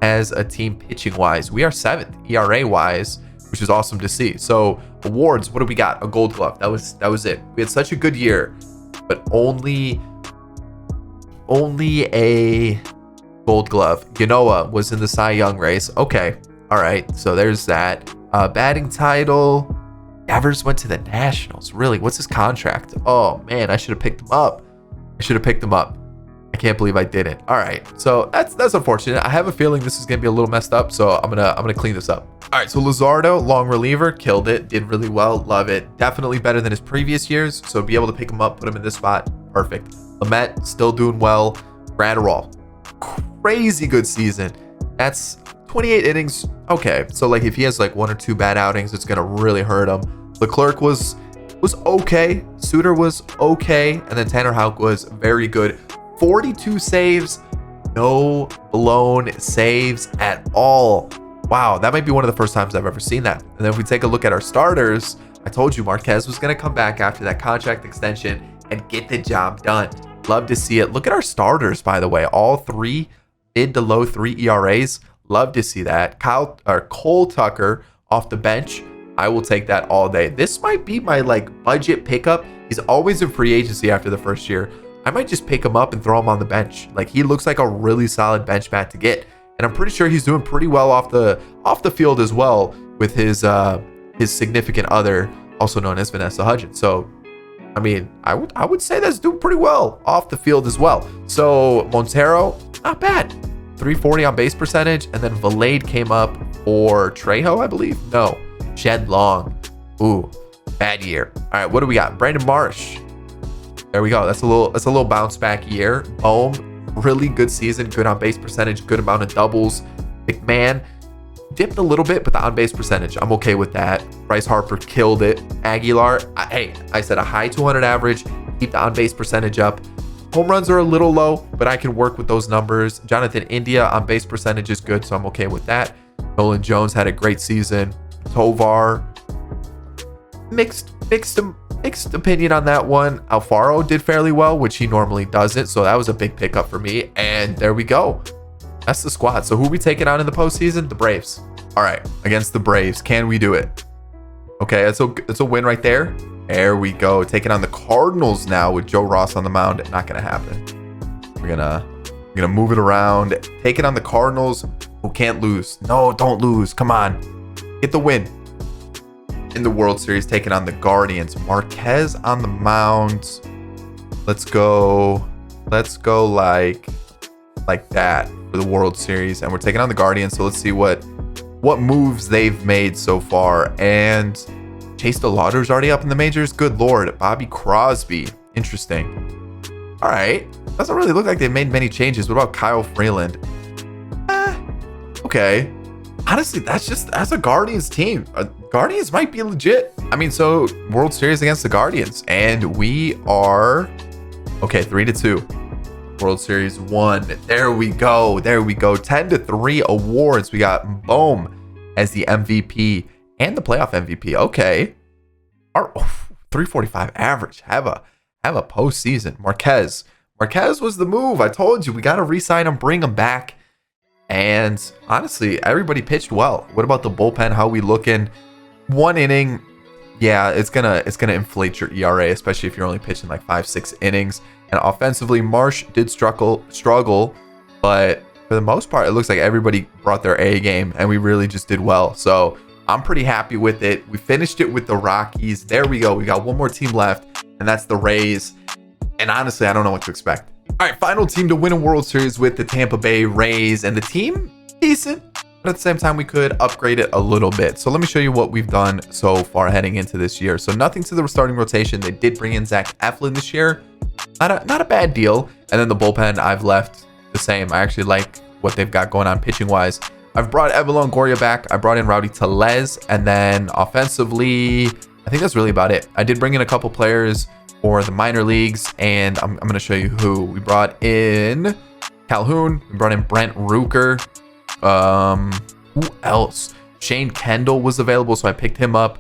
[SPEAKER 1] as a team pitching wise? We are 7th ERA wise, which is awesome to see. So awards, what do we got? A Gold Glove. That was it. We had such a good year, but only a Gold Glove. Genoa was in the Cy Young race. Okay. All right, so there's that. Batting title. Devers went to the Nationals. Really? What's his contract? Oh man, I should have picked him up. I can't believe I didn't. All right, so that's unfortunate. I have a feeling this is gonna be a little messed up, so I'm gonna clean this up. All right, so Luzardo, long reliever, killed it, did really well, love it. Definitely better than his previous years. So be able to pick him up, put him in this spot, perfect. Lamet still doing well. Gratterall, crazy good season. That's 28 innings. Okay, so like if he has like 1 or 2 bad outings, it's gonna really hurt him. Leclerc was okay. Suter was okay, and then Tanner Houck was very good. 42 saves, no blown saves at all. Wow, that might be one of the first times I've ever seen that. And then if we take a look at our starters, I told you Marquez was gonna come back after that contract extension and get the job done. Love to see it. Look at our starters, by the way, all 3 mid to low 3 ERAs. Love to see that. Cole Tucker off the bench. I will take that all day. This might be my like budget pickup. He's always in free agency after the first year. I might just pick him up and throw him on the bench. Like he looks like a really solid bench bat to get. And I'm pretty sure he's doing pretty well off the field as well with his significant other, also known as Vanessa Hudgens. So I mean, I would say that's doing pretty well off the field as well. So Montero, not bad. 340 on base percentage, and then Valade came up for Trejo, I believe. No, Jed Long. Ooh, bad year. All right, what do we got? Brandon Marsh. There we go. That's a little bounce back year. Bohm, really good season, good on base percentage, good amount of doubles. McMahon dipped a little bit, but the on base percentage, I'm okay with that. Bryce Harper killed it. Aguilar, I said a high 200 average, keep the on base percentage up. Home runs are a little low, but I can work with those numbers. Jonathan India on base percentage is good, so I'm okay with that. Nolan Jones had a great season. Tovar, mixed opinion on that one. Alfaro did fairly well, which he normally doesn't, so that was a big pickup for me. And there we go. That's the squad. So who are we taking on in the postseason? The Braves. All right, against the Braves, can we do it? Okay, it's a win right there. There we go. Taking on the Cardinals now with Joe Ross on the mound. Not gonna happen. We're gonna move it around. Taking on the Cardinals, who can't lose. No, don't lose. Come on, get the win. In the World Series, taking on the Guardians. Marquez on the mound. Let's go like that for the World Series, and we're taking on the Guardians. So let's see what moves they've made so far. And Chase DeLauder's already up in the majors. Good Lord. Bobby Crosby. Interesting. All right. Doesn't really look like they've made many changes. What about Kyle Freeland? Okay. Honestly, that's a Guardians team. Guardians might be legit. I mean, so World Series against the Guardians. And we are, okay, 3-2. World Series 1. There we go. 10-3 awards. We got Bohm as the MVP and the playoff MVP. Okay. Our 345 average. Have a postseason. Marquez was the move. I told you we got to re-sign him, bring him back. And honestly, everybody pitched well. What about the bullpen? How we looking? one inning, yeah, it's gonna inflate your ERA, especially if you're only pitching like 5-6 innings. And offensively, Marsh did struggle, but for the most part, it looks like everybody brought their A game, and we really just did well. So I'm pretty happy with it. We finished it with the Rockies. There we go. We got one more team left, and that's the Rays. And honestly, I don't know what to expect. All right, final team to win a World Series with the Tampa Bay Rays, and the team decent. But at the same time, we could upgrade it a little bit. So let me show you what we've done so far heading into this year. So nothing to the starting rotation. They did bring in Zach Eflin this year. Not a bad deal. And then the bullpen, I've left the same. I actually like what they've got going on pitching-wise. I've brought Evan Longoria back. I brought in Rowdy Tellez. And then offensively, I think that's really about it. I did bring in a couple players for the minor leagues, and I'm going to show you who. We brought in Calhoun. We brought in Brent Rooker. Who else? Shane Kendall was available, so I picked him up.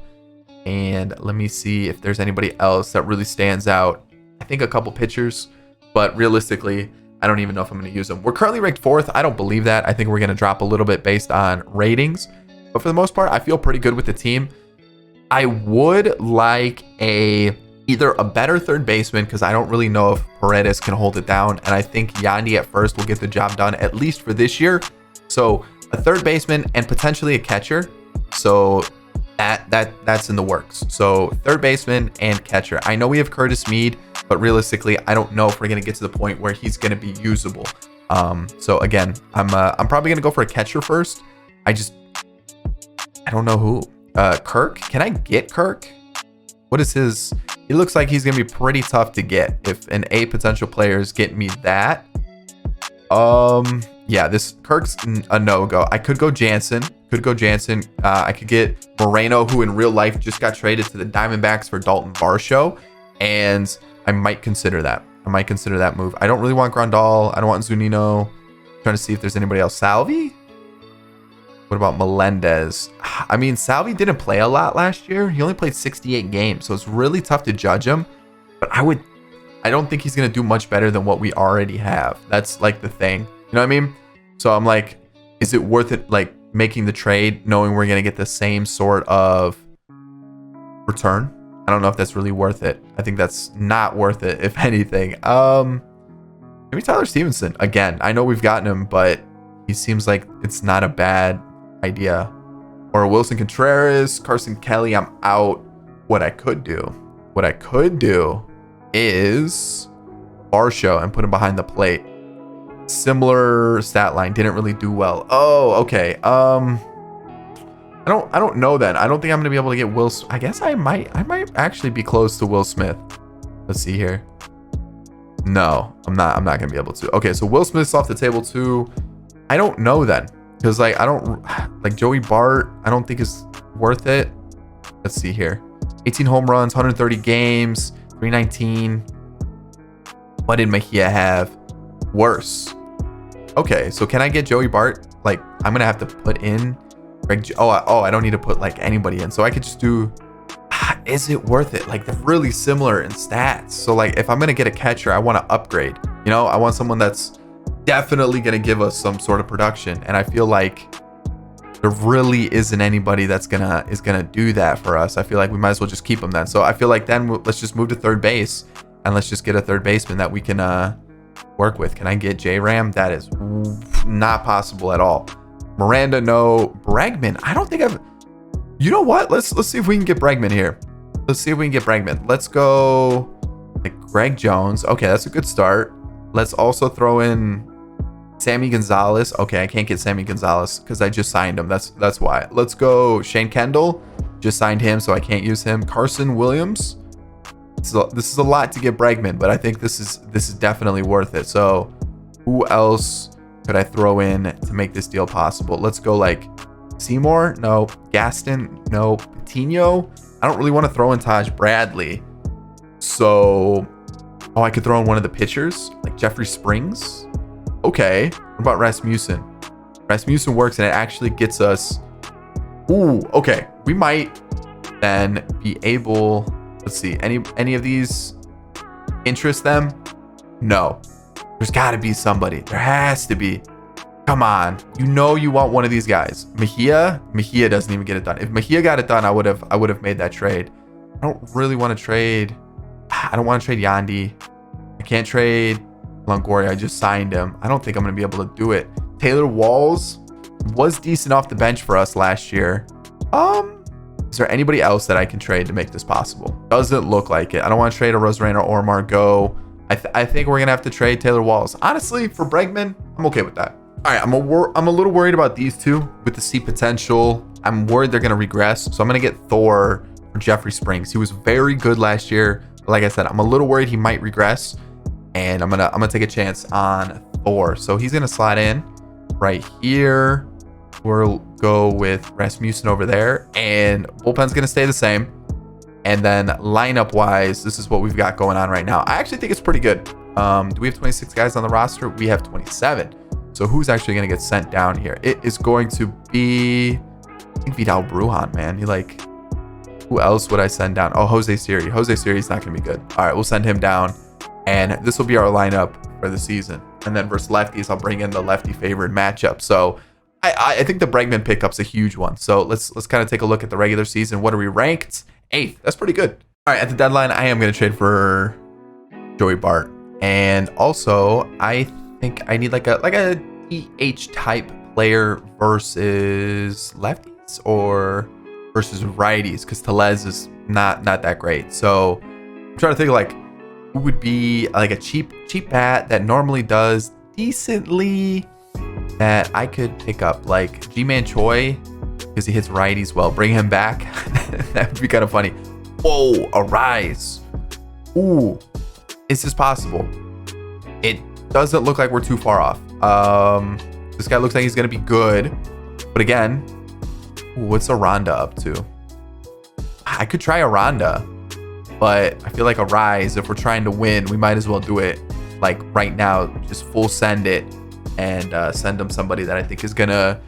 [SPEAKER 1] And let me see if there's anybody else that really stands out. I think a couple pitchers, but realistically, I don't even know if I'm going to use them. We're currently ranked 4th. I don't believe that. I think we're going to drop a little bit based on ratings, but for the most part, I feel pretty good with the team. I would like either a better third baseman, because I don't really know if Paredes can hold it down, and I think Yandy at first will get the job done, at least for this year. So a third baseman and potentially a catcher. So that's in the works. So third baseman and catcher. I know we have Curtis Mead, but realistically, I don't know if we're going to get to the point where he's going to be usable. So again, I'm probably going to go for a catcher first. I don't know who. Kirk? Can I get Kirk? What is his? He looks like he's going to be pretty tough to get. If an A potential players get me that. Yeah, this Kirk's a no-go. I could go Jansen. I could get Moreno, who in real life just got traded to the Diamondbacks for Dalton Varsho, and I might consider that. Move. I don't really want Grandal. I don't want Zunino. I'm trying to see if there's anybody else. Salvi? What about Melendez? I mean, Salvi didn't play a lot last year. He only played 68 games, so it's really tough to judge him. But I don't think he's going to do much better than what we already have. That's like the thing. You know what I mean? So I'm like, is it worth it, like, making the trade knowing we're going to get the same sort of return? I don't know if that's really worth it. I think that's not worth it, if anything. Maybe Tyler Stevenson. Again, I know we've gotten him, but he seems like it's not a bad idea. Or Wilson Contreras, Carson Kelly, I'm out. What I could do is Varsho and put him behind the plate. Similar stat line, didn't really do well. Oh, okay. I don't know then. I don't think I'm gonna be able to get Will. I guess I might actually be close to Will Smith. Let's see here. No, I'm not gonna be able to. Okay, so Will Smith's off the table too. I don't know then, because like I don't like Joey Bart. I don't think is worth it. Let's see here. 18 home runs, 130 games, 319. What did Mejia have? Worse. Okay, so can I get Joey Bart? Like, I'm gonna have to put in Greg. I don't need to put like anybody in, so I could just do. Is it worth it? Like, they're really similar in stats. So like, if I'm gonna get a catcher, I want to upgrade. You know, I want someone that's definitely gonna give us some sort of production, and I feel like there really isn't anybody that's gonna do that for us. I feel like we might as well just keep them then. So I feel like then let's just move to third base, and let's just get a third baseman that we can work with. Can I get J-Ram? That is not possible at all. Miranda, no. Bregman, I don't think I've. You know what? Let's see if we can get Bregman here. Let's go like Greg Jones. Okay, that's a good start. Let's also throw in Sammy Gonzalez. Okay, I can't get Sammy Gonzalez because I just signed him. That's why. Let's go Shane Kendall. Just signed him, so I can't use him. Carson Williams. This is a lot to get Bregman, but I think this is definitely worth it. So who else could I throw in to make this deal possible? Let's go like Seymour. No. Gaston. No. Patino. I don't really want to throw in Taj Bradley. So, I could throw in one of the pitchers, like Jeffrey Springs. Okay. What about Rasmussen? Rasmussen works, and it actually gets us. Ooh, okay. We might then be able. Let's see. Any of these interest them? No. There's got to be somebody. There has to be. Come on. You know you want one of these guys. Mejia doesn't even get it done. If Mejia got it done, I would have made that trade. I don't really want to trade. I don't want to trade Yandy. I can't trade Longoria. I just signed him. I don't think I'm going to be able to do it. Taylor Walls was decent off the bench for us last year. Is there anybody else that I can trade to make this possible? Doesn't look like it. I don't want to trade a Rosarena or Margot. I think we're going to have to trade Taylor Walls. Honestly, for Bregman, I'm okay with that. All right, I'm a little worried about these two with the C potential. I'm worried they're going to regress. So I'm going to get Thor for Jeffrey Springs. He was very good last year. But like I said, I'm a little worried he might regress. And I'm gonna take a chance on Thor. So he's going to slide in right here. We'll go with Rasmussen over there. And bullpen's going to stay the same. And then lineup wise, this is what we've got going on right now. I actually think it's pretty good. Do we have 26 guys on the roster? We have 27. So who's actually going to get sent down here? It is going to be, I think, Vidal Brujan, man. Who else would I send down? Oh, Jose Siri. Jose Siri's not going to be good. All right, we'll send him down. And this will be our lineup for the season. And then versus lefties, I'll bring in the lefty favored matchup. So I think the Bregman pickup's a huge one. So let's kind of take a look at the regular season. What are we ranked? 8th. That's pretty good. All right, at the deadline, I am going to trade for Joey Bart. And also, I think I need like a DH type player versus lefties or versus righties, because Tellez is not that great. So I'm trying to think like who would be like a cheap bat that normally does decently that I could pick up, like G-Man Choi, because he hits righties well. Bring him back. That would be kind of funny. Whoa, Arise. Ooh, is this possible? It doesn't look like we're too far off. This guy looks like he's going to be good. But again, what's Aranda up to? I could try Aranda, but I feel like Arise, if we're trying to win, we might as well do it like right now. Just full send it and send him somebody that I think is going to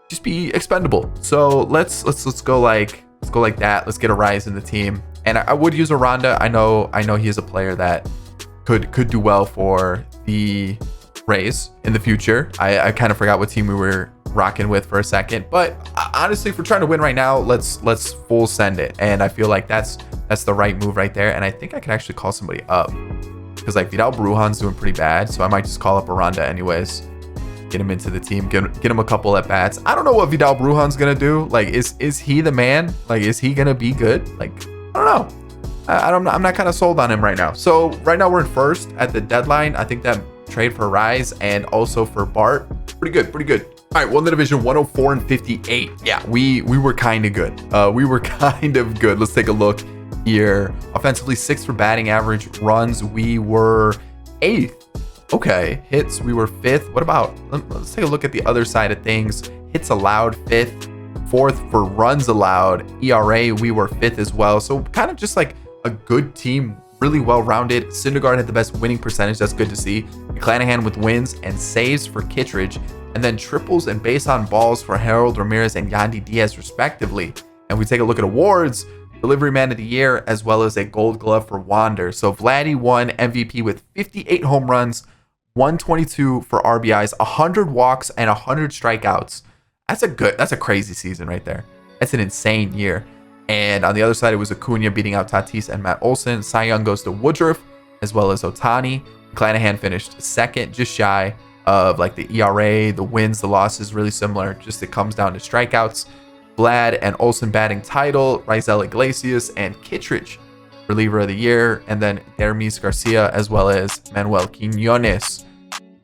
[SPEAKER 1] just be expendable. So let's go like that. Let's get Arise in the team. And I would use Aranda. I know he is a player that could do well for the Rays in the future. I kind of forgot what team we were rocking with for a second, but honestly, if we're trying to win right now, let's full send it. And I feel like that's the right move right there. And I think I can actually call somebody up, because like Vidal Brujan's doing pretty bad, so I might just call up Aranda anyways. Get him into the team, get him a couple at bats. I don't know what Vidal Brujan's gonna do. Like, is he the man? Like, is he gonna be good? Like, I don't know. I'm not kind of sold on him right now. So right now we're in first at the deadline. I think that trade for Rise and also for Bart, pretty good. All right, won the division 104 and 58. Yeah, we were kind of good. We were kind of good. Let's take a look here. Offensively, 6th for batting average. Runs, we were 8th. Okay, hits, we were 5th. What about, let's take a look at the other side of things. Hits allowed, 5th. 4th for runs allowed. ERA, we were 5th as well. So kind of just like a good team, really well-rounded. Syndergaard had the best winning percentage. That's good to see. McClanahan with wins and saves for Kittredge, and then triples and base on balls for Harold Ramirez and Yandy Diaz respectively. And we take a look at awards, Delivery Man of the Year, as well as a Gold Glove for Wander. So Vladdy won MVP with 58 home runs, 122 for RBIs, 100 walks, and 100 strikeouts. That's a crazy season right there. That's an insane year. And on the other side, it was Acuna beating out Tatis and Matt Olson. Cy Young goes to Woodruff, as well as Ohtani. McClanahan finished 2nd, just shy of like the ERA, the wins, the losses, really similar. Just it comes down to strikeouts. Vlad and Olson batting title, Raisel Iglesias and Kittredge reliever of the year, and then Dermis Garcia as well as Manuel Quinones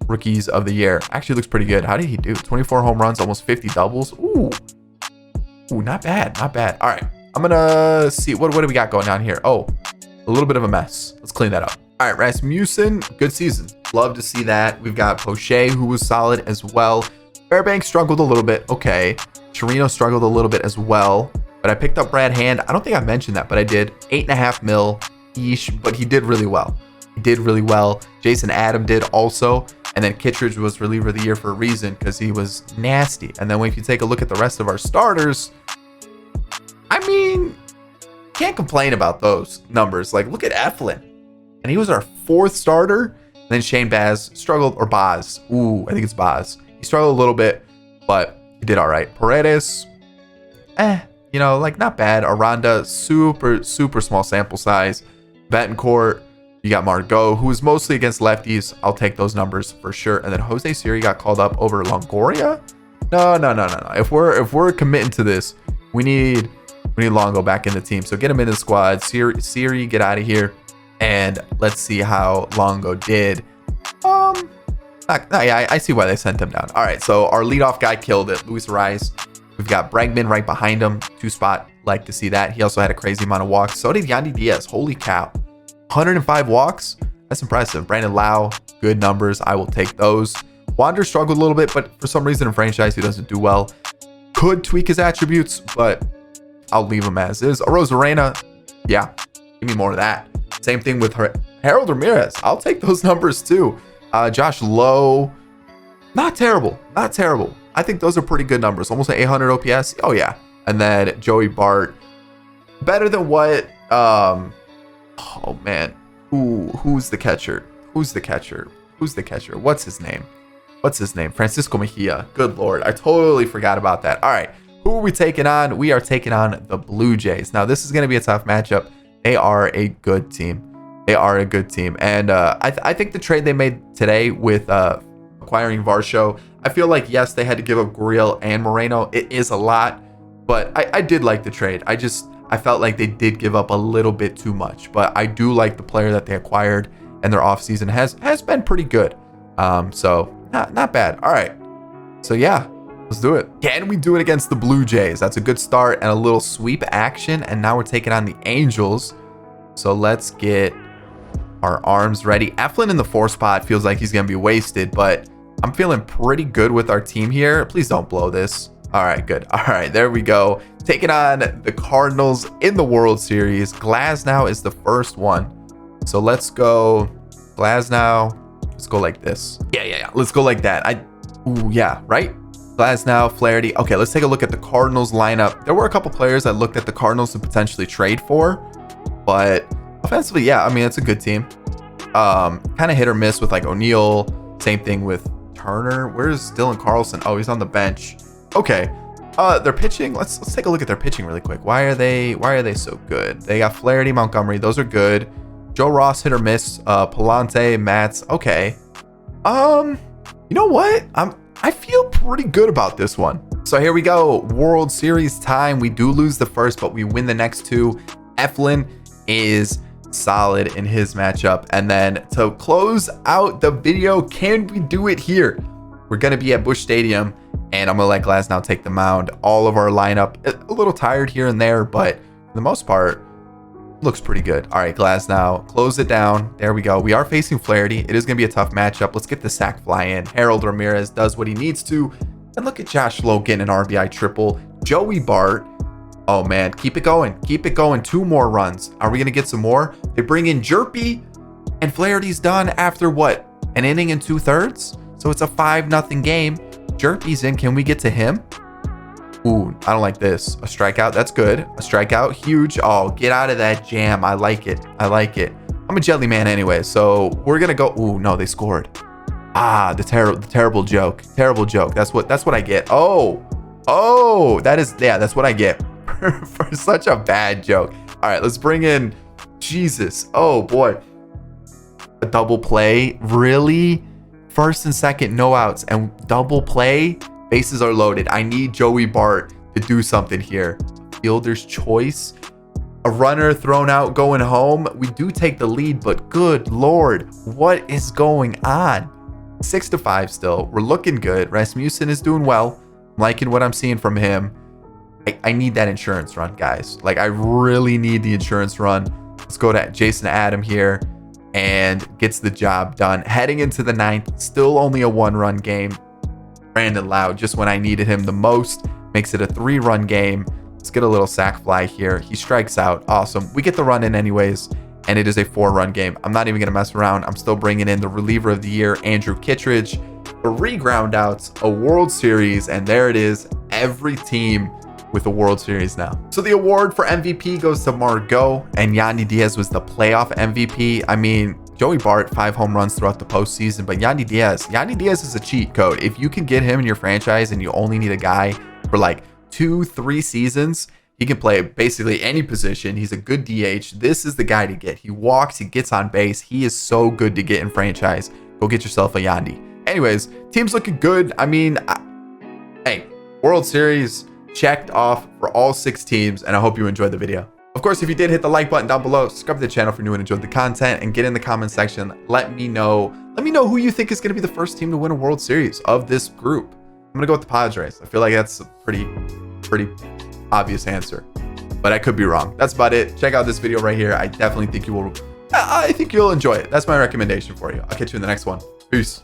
[SPEAKER 1] rookies of the year. Actually looks pretty good. How did he do? 24 home runs, almost 50 doubles. Ooh, not bad. All right, I'm gonna see what do we got going on here. Oh, a little bit of a mess. Let's clean that up. All right, Rasmussen, good season. Love to see that. We've got Poche, who was solid as well. Fairbanks struggled a little bit. Okay. Chirino struggled a little bit as well. But I picked up Brad Hand. I don't think I mentioned that, but I did. 8.5 mil-ish, but he did really well. Jason Adam did also. And then Kittredge was reliever of the year for a reason, because he was nasty. And then if you take a look at the rest of our starters, I mean, can't complain about those numbers. Like, look at Eflin. And he was our 4th starter. And then Shane Baz struggled, or Boz. Ooh, I think it's Boz. He struggled a little bit, but he did all right. Paredes, you know, like not bad. Aranda, super small sample size. Betancourt, you got Margot, who is mostly against lefties. I'll take those numbers for sure. And then Jose Siri got called up over Longoria. No. If we're committing to this, we need Longo back in the team. So get him in the squad. Siri, get out of here. And let's see how Longo did. Yeah, I see why they sent him down. All right, so our leadoff guy killed it. Luis Ariz. We've got Bregman right behind him. 2-spot. Like to see that. He also had a crazy amount of walks. So did Yandy Diaz. Holy cow. 105 walks. That's impressive. Brandon Lau, good numbers. I will take those. Wander struggled a little bit, but for some reason in franchise, he doesn't do well. Could tweak his attributes, but I'll leave him as is. Arozarena, yeah, give me more of that. Same thing with Harold Ramirez. I'll take those numbers too. Josh Lowe, not terrible. I think those are pretty good numbers. Almost an 800 OPS. Oh yeah. And then Joey Bart, better than what? Oh man, who's the catcher? What's his name? Francisco Mejia. Good Lord. I totally forgot about that. All right. Who are we taking on? We are taking on the Blue Jays. Now, this is going to be a tough matchup. They are a good team. And I think the trade they made today with acquiring Varsho, I feel like, yes, they had to give up Gurriel and Moreno. It is a lot, but I did like the trade. I felt like they did give up a little bit too much, but I do like the player that they acquired, and their offseason has been pretty good. So not bad. All right. So yeah, let's do it. Can we do it against the Blue Jays? That's a good start and a little sweep action. And now we're taking on the Angels. So let's get our arms ready. Eflin in the 4 spot feels like he's going to be wasted, but I'm feeling pretty good with our team here. Please don't blow this. All right, good. All right, there we go. Taking on the Cardinals in the World Series. Glasnow is the first one. So let's go Glasnow. Let's go like this. Yeah. Let's go like that. Right? Glasnow, Flaherty. Okay, let's take a look at the Cardinals lineup. There were a couple players that looked at the Cardinals to potentially trade for, but offensively, yeah, I mean, it's a good team. Kind of hit or miss with like O'Neill. Same thing with Turner. Where's Dylan Carlson? Oh, he's on the bench. Okay. Their pitching. Let's take a look at their pitching really quick. Why are they so good? They got Flaherty, Montgomery. Those are good. Joe Ross, hit or miss. Palante, Mats. Okay. You know what? I feel pretty good about this one. So here we go. World Series time. We do lose the first, but we win the next 2. Eflin is solid in his matchup. And then to close out the video, can we do it here? We're going to be at Busch Stadium, and I'm going to let Glasnow take the mound. All of our lineup, a little tired here and there, but for the most part, looks pretty good. All right, Glasnow, close it down. There we go. We are facing Flaherty. It is going to be a tough matchup. Let's get the sac fly in. Harold Ramirez does what he needs to. And look at Josh Logan, an RBI triple. Joey Bart. Oh, man. Keep it going. 2 more runs. Are we going to get some more? They bring in Jerpy, and Flaherty's done after what? An inning and 2/3? So it's a 5-0 game. Jerpy's in. Can we get to him? Ooh, I don't like this. A strikeout. That's good. A strikeout. Huge. Oh, get out of that jam. I like it. I'm a jelly man anyway, so we're going to go. Ooh, no, they scored. The terrible joke. That's what I get. Oh, that's what I get for such a bad joke. All right, let's bring in Jesus. Oh boy. A double play. Really? First and second, no outs, and double play. Bases are loaded. I need Joey Bart to do something here. Fielder's choice. A runner thrown out going home. We do take the lead, but good Lord, what is going on? 6-5 still. We're looking good. Rasmussen is doing well. I'm liking what I'm seeing from him. I need that insurance run, guys. Like, I really need the insurance run. Let's go to Jason Adam here, and gets the job done. Heading into the 9th, still only a 1-run game. Brandon Lau, just when I needed him the most, makes it a 3-run game. Let's get a little sac fly here. He strikes out. Awesome. We get the run in anyways, and it is a 4-run game. I'm not even going to mess around. I'm still bringing in the reliever of the year, Andrew Kittredge. 3 ground outs, a World Series, and there it is. Every team with the World Series now. So the award for MVP goes to Margot, and Yandy Diaz was the playoff MVP. I mean, Joey Bart, 5 home runs throughout the postseason, but Yandy Diaz is a cheat code. If you can get him in your franchise and you only need a guy for like 2-3 seasons, he can play basically any position. He's a good DH. This is the guy to get. He walks, he gets on base. He is so good to get in franchise. Go get yourself a Yandy. Anyways, team's looking good. I mean, hey, World Series checked off for all 6 teams, and I hope you enjoyed the video. Of course, if you did, hit the like button down below, subscribe to the channel if you're new and enjoyed the content, and get in the comment section. Let me know who you think is going to be the first team to win a World Series of this group. I'm going to go with the Padres. I feel like that's a pretty obvious answer, but I could be wrong. That's about it. Check out this video right here. I definitely think you will. I think you'll enjoy it. That's my recommendation for you. I'll catch you in the next one. Peace.